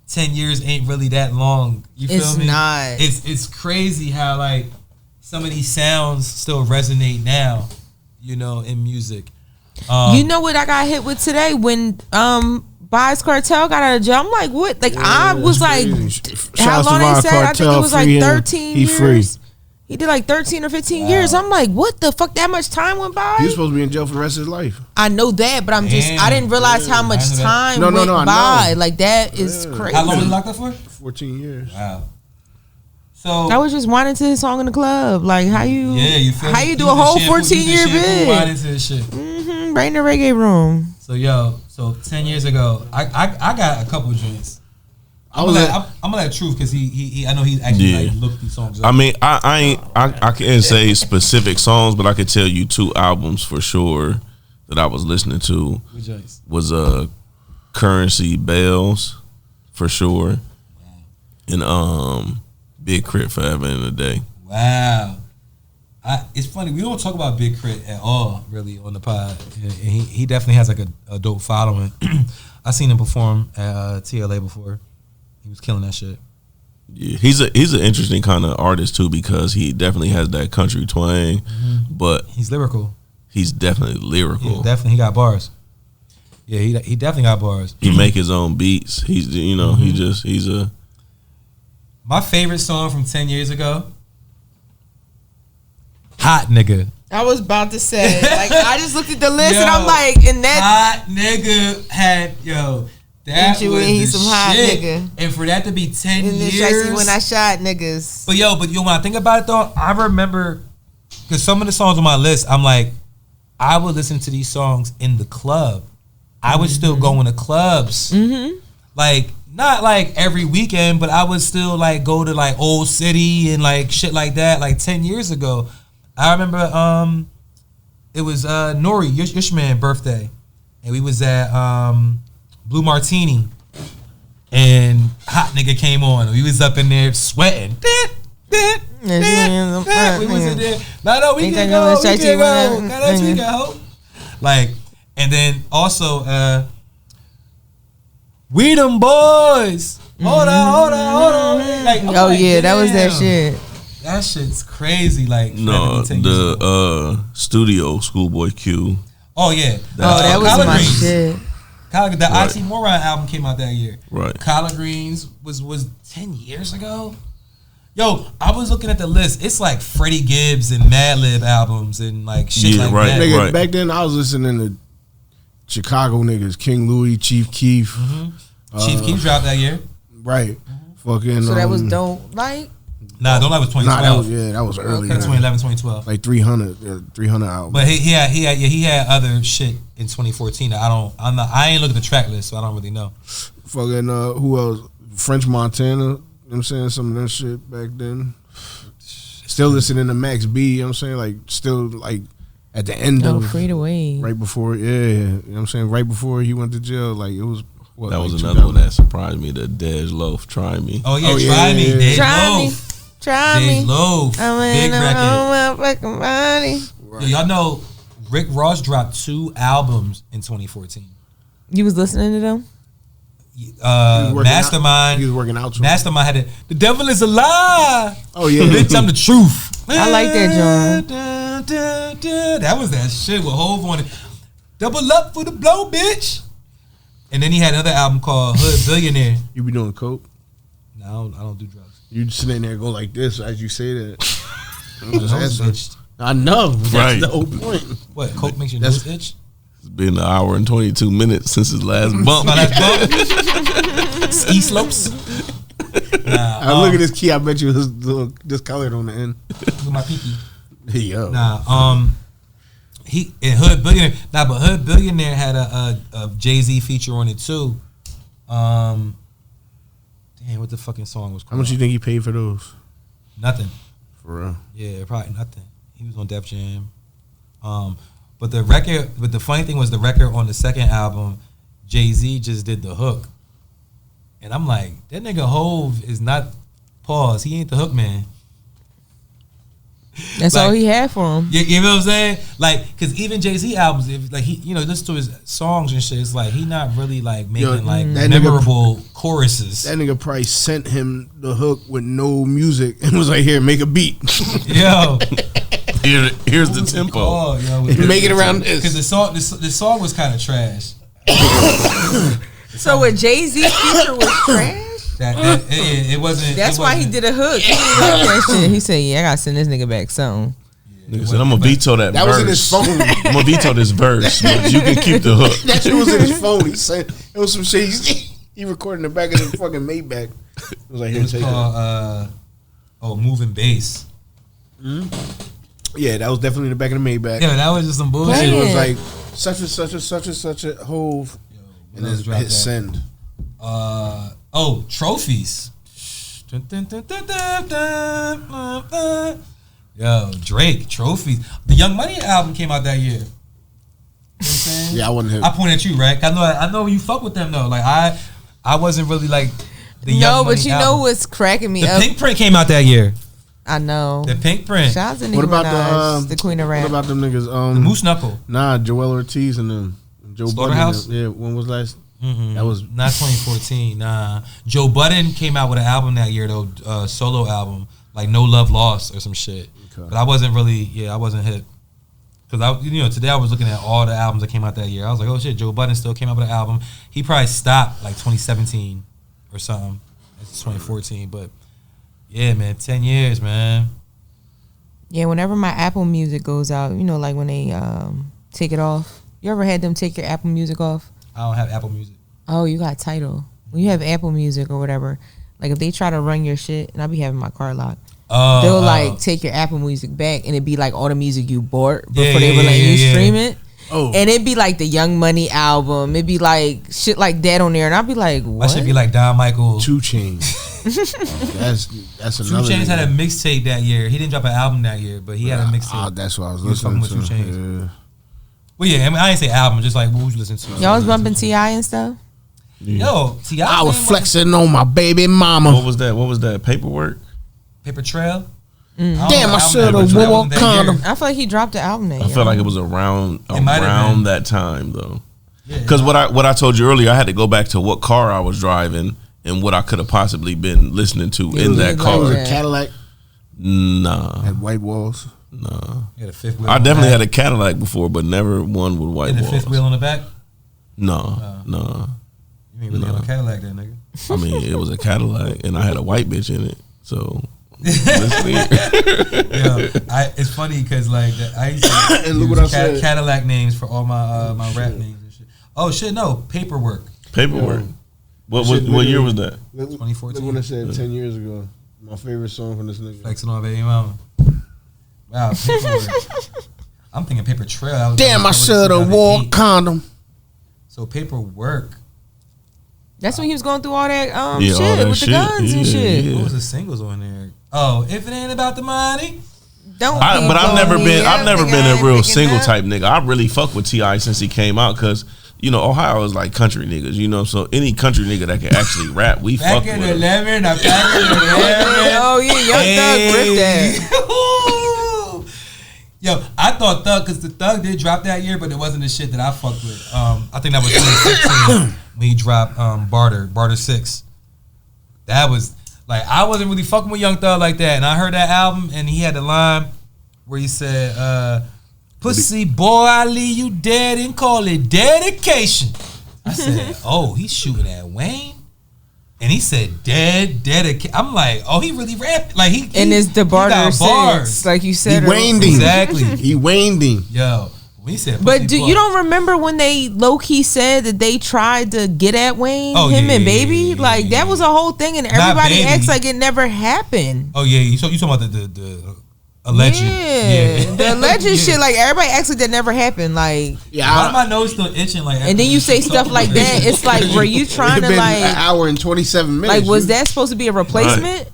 10 years ain't really that long. You feel me? It's not. It's crazy how like some of these sounds still resonate now, you know, in music. You know what I got hit with today when Vybz Kartel got out of jail? I'm like, what? Like I was like, how long they said? I think it was like 13 years. Free. He did like 13 or 15 years. I'm like, what the fuck? That much time went by? He was supposed to be in jail for the rest of his life. I know that, but I didn't realize how much time went by. Like that is crazy. How long was he locked up for? 14 years. Wow. So I was just whining to his song in the club. Like how you do a whole 14-year bid? Whining to this shit. Right in the reggae room. So 10 years ago, I got a couple of joints. I'm gonna let Truth because he I know he actually like looked these songs up. I mean, I can't say specific songs, but I could tell you 2 albums for sure that I was listening to. Was Currency Bells for sure, and Big Crit Forever in a Day. Wow. It's funny, we don't talk about Big Crit at all really on the pod, and he definitely has like a dope following. I seen him perform at TLA before. He was killing that shit. Yeah, he's an interesting kind of artist too because he definitely has that country twang, but he's lyrical. He's definitely lyrical. Yeah, definitely, he got bars. Yeah, he definitely got bars. He make his own beats. He's he's a My favorite song from 10 years ago, Hot Nigga. I was about to say, like, I just looked at the list Yo, and I'm like, and that Hot Nigga had, that you was ain't the some hot shit. nigga. And for that to be 10 and it's years. like when I shot niggas. But when I think about it though, I remember, because some of the songs on my list, I'm like, I would listen to these songs in the club. I would still go into clubs. Mm-hmm. Like, not like every weekend, but I would still like go to like Old City and like shit like that, like 10 years ago. I remember it was Nori, your man birthday. And we was at Blue Martini. And Hot Nigga came on. We was up in there sweating. We was in there. No, we can go. We can go. That's we go. Like, and then also, we them boys. Hold on. Like, Oh yeah, that was that shit. That shit's crazy. Like, No, the studio Schoolboy Q. Oh yeah. That was Collard my Greens. shit. The Oxymoron album came out that year. Right. Collard Greens was 10 years ago. Yo, I was looking at the list. It's like Freddie Gibbs and Madlib albums and like shit like that. Nigga, back then I was listening to Chicago niggas, King Louis, Chief Keef. Mm-hmm. Chief Keef dropped that year. Right. Fucking. So that was Don't Like? Nah, Don't Like was 2012. Nah, that was early. Okay. 2011, 2012. Like 300 albums. But he had other shit in 2014. I ain't looking at the track list, so I don't really know. Fucking who else? French Montana. You know what I'm saying? Some of that shit back then. Still listening to Max B, you know what I'm saying? Like still like at the end of Free to Wait. Right before, you know what I'm saying? Right before he went to jail, like it was what, that like was another one that surprised me, the Dej Loaf, Try Me. Oh yeah, Try Me. Dej Loaf. Try me. Dej Loaf. Big record. Right. Yo, y'all know Rick Ross dropped 2 albums in 2014. You was listening to them? Mastermind. He was working out. Mastermind had the devil is a lie. Oh yeah, bitch, I'm the truth. I like that, John. That was that shit with Hov on it. Double up for the blow, bitch. And then he had another album called Hood Billionaire. You be doing coke? No, I don't do drugs. You sitting there and go like this as you say that. I'm just asking. asking. I know. That's Right. the whole point. What? Coke makes your nose itch? It's been an hour and 22 minutes since his last bump. My last bump? Ski slopes? Nah. Look at this key. I bet you was discolored on the end. Look at my pinky. Yo. Nah, he in Hood Billionaire. Nah, but Hood Billionaire had a Jay-Z feature on it too. Damn, what the fucking song was called? How much you think he paid for those? Nothing. For real? Yeah, probably nothing. He was on Def Jam. But the funny thing was the record on the second album, Jay-Z just did the hook. And I'm like, that nigga Hov is not, pause, he ain't the hook man. That's like, all he had for him. You know what I'm saying? Like, because even Jay-Z albums, if like he, listen to his songs and shit, it's like he not really like making like memorable choruses. That nigga probably sent him the hook with no music and was like, here, make a beat. Yo. Here's the tempo. Oh, yo, make it around this. Because the song was kind of trash. So a Jay-Z feature was trash? It wasn't. That's why he did a hook. He didn't like that shit. He said, "Yeah, I gotta send this nigga back something." Nigga said, "I'm gonna veto that." That verse. was in his phone. I'm gonna veto this verse, but you can keep the hook. That shit was in his phone. He said it was some shit. He recorded in the back of the fucking Maybach. It was like, here, take it. Moving bass. Yeah, that was definitely in the back of the Maybach. Yeah, that was just some bullshit. It was like such and such and such and such a Hov, and then hit send. Trophies. Yo, Drake, Trophies. The Young Money album came out that year. You know what I'm saying? Yeah, I wasn't hip. I pointed at you, right? I know you fuck with them though. Like I wasn't really like the Young No, Money but you album. know what's cracking me The up? Pink Print came out that year. I know. The Pink Print. Shout out to Nicki What about Minaj, the Queen of Rap. What about them niggas? The Moose Knuckle. Nah, Joel Ortiz and them. Joe Slaughterhouse? Budden. Yeah, when was last? Mm-hmm. That was not 2014. Nah, Joe Budden came out with an album that year though, solo album like No Love Lost or some shit. Okay. But I wasn't really, I wasn't hip because today I was looking at all the albums that came out that year. I was like, oh shit, Joe Budden still came out with an album. He probably stopped like 2017 or something. It's 2014, but Yeah, man, 10 years, man. Yeah, whenever my Apple Music goes out, you know, like when they take it off. You ever had them take your Apple Music off? I don't have Apple Music. Oh, you got Tidal. When you have Apple Music or whatever, like if they try to run your shit, and I be having my car locked, they'll like take your Apple Music back, and it'd be like all the music you bought before they were letting you stream it. Oh. And it'd be like the Young Money album. It'd be like shit like that on there, and I'd be like, what? I should be like Don Michael. 2 Chainz. That's 2 another. Chainz had a mixtape that year. He didn't drop an album that year, but he had a mixtape. That's what I was He was listening fucking with to. 2 Chainz. Yeah. Well, yeah, I mean, I ain't say album, just like what was you listening to? Y'all was bumping T.I. and stuff? Yo, T.I. I was flexing on my baby mama. What was that? What was that? Paperwork? Paper Trail. Damn, I should Paper have Trail wore wasn't that condom. year. I feel like he dropped the album that I year. feel like it was around might have been. that time though. Yeah. Because what I told you earlier, I had to go back to what car I was driving and what I could have possibly been listening to in that It was car. a Cadillac. Nah, Had white walls. nah. He had a fifth wheel. I on the definitely back. had a Cadillac before, but never one with white And the walls. fifth wheel on the back. No, no. You ain't really have a Cadillac, then, nigga. I mean, it was a Cadillac, and I had a white bitch in it. So it's weird. Yo, it's funny because like I used to And look use what I said. Cadillac names for all my my rap names and shit. Oh shit, no, Paperwork. Paperwork. Yo. What Shit, what year nigga. was that? Look 2014. what I said 10 years ago. My favorite song from this nigga. Flexing on baby mama. Wow, Paperwork. I'm thinking Paper Trail. That was- Damn, that I was should have wore 2008. condom. So Paperwork. That's when he was going through all that Yeah, all shit that with shit. the guns and Yeah, shit. yeah. What was the singles on there? Oh, if it ain't about the money. Don't But I've never been a real single type. type nigga. I really fuck with T.I. since he came out because you know Ohio is like country niggas. You know, so any country nigga that can actually rap, we fuck Back in with. 11, back in 11. Oh yeah, Young Thug ripped that. Yo, I thought Thug, because the Thug did drop that year, but it wasn't the shit that I fucked with. I think that was 2016 when he dropped Barter 6. That was, like, I wasn't really fucking with Young Thug like that. And I heard that album, and he had the line where he said, pussy boy, I leave you dead and call it dedication. I said, oh, he's shooting at Wayne? And he said, dedication. I'm like, oh, he really rapped. Like, he And it's the he Barter got 6, like you He said. waned him. Exactly. He waned him. Yo, when he said But pussy boy, you don't remember when they low key said that they tried to get at Wayne, Oh, him yeah, and yeah, Baby? yeah, yeah, Like yeah, that was a whole thing, and everybody Baby. acts like it never happened. Oh, yeah, you talking about the alleged. Yeah, the alleged Yeah. shit. Like everybody acts like that never happened. Like, Yeah, Why my nose still itching? Like, and then you say stuff like that. It's like, were you trying to been like, an hour and 27 minutes. like, was that supposed to be a replacement?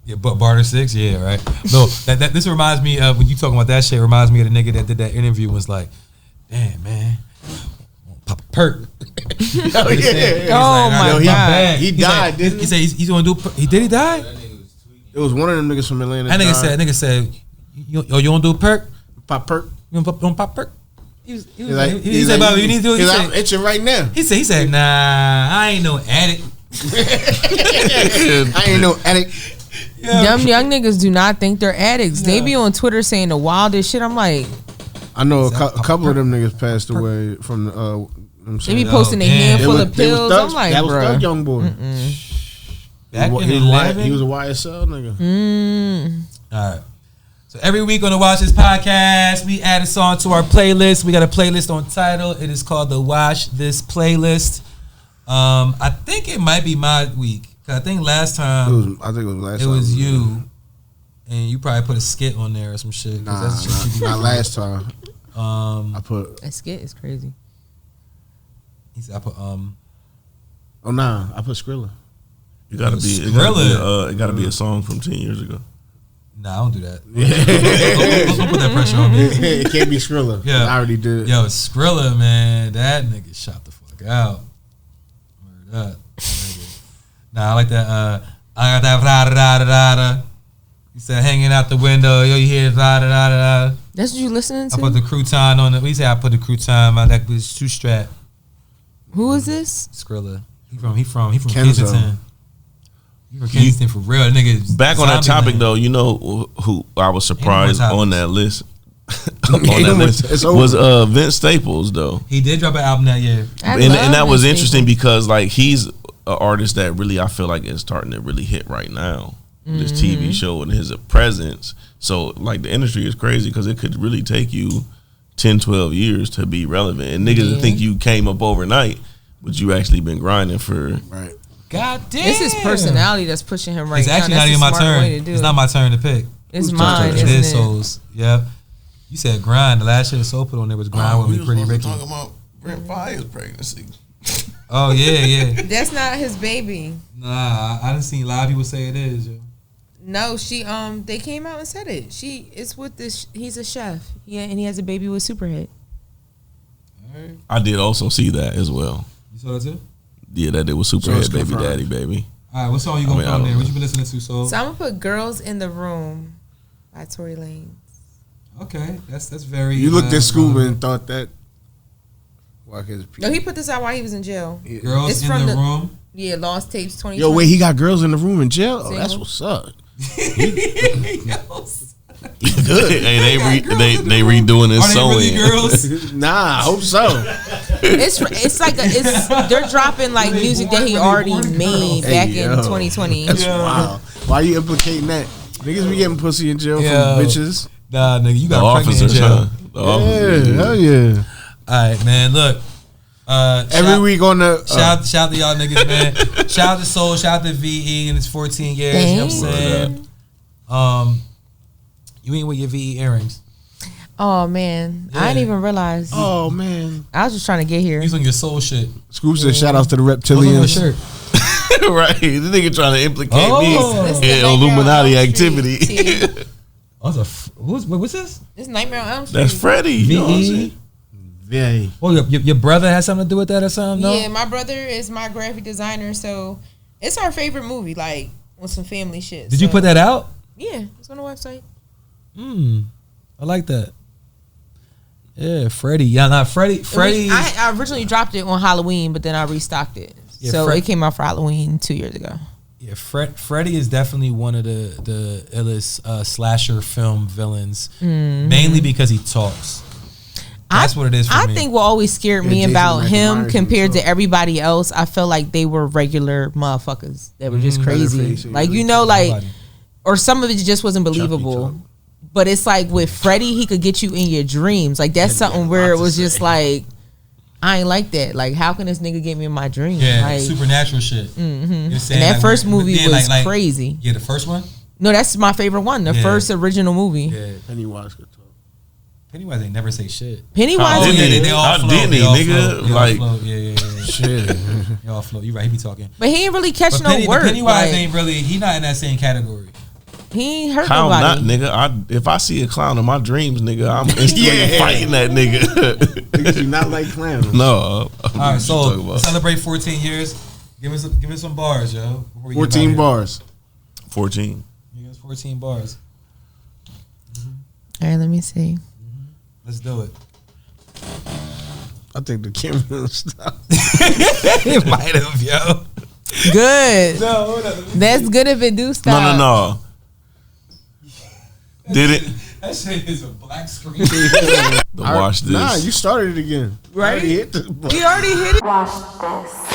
Yeah, but Barter 6, yeah, right. No, that this reminds me of when you talking about that shit. Reminds me of the nigga that did that interview. Was like, damn man, pop a perk. Oh, yeah. Oh, my Yo, he- God. He He's died, like, didn't he said he's gonna do. Did he die? That nigga was tweaking. It was one of them niggas from Atlanta. That died. nigga said, you gonna do a perk? Pop perk. You gonna pop perk? He was He's like, he said, "Bobby, you need to do it." He's He like, I'm said, itching right now. he said, nah, I ain't no addict. I ain't no addict. Young niggas do not think they're addicts. They be on Twitter saying the wildest shit. I'm like, I know a couple of them niggas passed away from the. I'm they be saying. posting a damn. handful of They was pills. thugs. I'm like, that was Thug bro. Young Boy. Back in He was 11. he was a YSL nigga. All right. So every week on the Watch This podcast, we add a song to our playlist. We got a playlist on Tidal. It is called the Watch This Playlist. I think it might be my week. 'Cause I think last time I think it was last. it time. was you, and you probably put a skit on there or some shit. 'Cause Nah, that's the shit you do. not last time. I put. That skit is crazy. He said I put Oh nah, I put Skrilla. It gotta be. It gotta be a song from 10 years ago. Nah, I don't do that. Don't put that pressure on me. It can't be Skrilla. Yeah. I already did. Yo, Skrilla, man, that nigga shot the fuck out. Word up. Nah, I like that. I got that rada rada rada. He said hanging out the window. Yo, you hear rada rada rada. That's what you listening I put to? the crouton on it. We say I put the crouton. My neck was two strap. Who is this? Skrilla. He from Kenzo. Kensington. He from Kensington for real. That nigga. Back on that zombie topic man. though, you know who I was surprised topics. on that list. on Okay, that list it's over. was Vince Staples though, He did drop an album that year. I and love that was this interesting people. because like he's an artist that really I feel like is starting to really hit right now. this TV show and his presence. So like the industry is crazy because it could really take you 10, 12 years to be relevant. And niggas think you came up overnight, but you actually been grinding for Right. God damn. It's his personality that's pushing him right It's now. actually That's not even the my smart turn. way to do It's it. not my turn to pick. It's Whose mine, turn? It isn't is it? Souls. Yep. You said grind. The last shit that Soul put on there was grind with me, Pretty Ricky. talking about Brent Fire's pregnancy. Oh yeah. That's not his baby. Nah, I didn't see a lot of people say it is. Yo. No, she they came out and said it. It's with this. He's a chef. Yeah, and he has a baby with Superhead. Alright. I did also see that as well. You saw that too? Yeah, that it was So it's Superhead Baby confirmed. Daddy Baby. All right, what song you gonna I mean, put I on don't there? What know. you been listening to, Soul? So I'm gonna put "Girls in the Room" by Tory Lanez. Okay, that's very. You looked at Scuba relevant. and thought that. Why his No, he put this out while he was in jail. Girls It's in from the the- room. Yeah, Lost Tapes 2020. Yo, wait, he got girls in the room in jail? Oh, that's Single. what's up. Hey, they redoing his Are they song. really girls? Nah, I hope so. It's like they're dropping like music that he already made back Hey, in yo. 2020. That's wild. Why you implicating that? Niggas be getting pussy in jail Yo. from bitches. Nah, nigga, you The got pregnant in officers, jail. huh? The officers. Yeah, hell yeah. All right, man. Look, Every week on the shout to y'all niggas, man. Shout out to Soul. Shout out to VE in his 14 years. You know what I'm saying? You ain't with your VE earrings. Oh man, I didn't even realize. Oh man. I was just trying to get here. He's on your soul shit. Scoop said shout outs to the What's on your reptilians. shirt? Right. This nigga trying to implicate Oh. This me the in Nightmare on Illuminati Elm Street activity. team. What's this? This Nightmare on Elm Street. That's Freddie. You know what I'm VE. saying? Yeah. Oh, your brother has something to do with that or something? No. Yeah, my brother is my graphic designer, so it's our favorite movie, like with some family shit. Did you put that out? Yeah, it's on the website. I like that. Yeah, Freddie. Yeah, not Freddie. Freddie. I originally dropped it on Halloween, but then I restocked it. Yeah, So it came out for Halloween 2 years ago. Yeah, Freddie is definitely one of the illest slasher film villains, mainly because he talks. That's what it is for I me. think what always scared me Jason about Michael him Myers compared to himself. everybody else, I felt like they were regular motherfuckers that were just crazy. Leatherface, Like, really you know, like, Nobody. or some of it just wasn't believable. But it's like with Freddie, he could get you in your dreams. Like, that's something where it was just like, I ain't like that. Like, how can this nigga get me in my dreams? Yeah, like, supernatural shit. and that first movie was crazy. Yeah, the first one. No, that's my favorite one. The Yeah. first original movie. Yeah, Pennywise could talk. Pennywise they never say shit. Pennywise. How didn't he? They all How float. didn't They he, all nigga? float. They all Like- float. Yeah. Shit. They all float. You right. He be talking. But he ain't really catch But no word. Pennywise Like, ain't really. He not in that same category. he ain't hurt How not, nobody. nigga? If I see a clown in my dreams, nigga, I'm instantly Yeah. fighting that nigga. Niggas do not like clowns. No. All right, so talking about? celebrate 14 years. Give me some bars, yo. before we get 14 out here. bars. 14. Give us 14 bars. All right, let me see. Let's do it. I think the camera will stop. It might have, yo. Good. No, hold up. That's good if it do stop. No. Did it? That shit is a black screen. Watch this. Nah, you started it again. Right? I already hit the button. He already hit it. Watch this.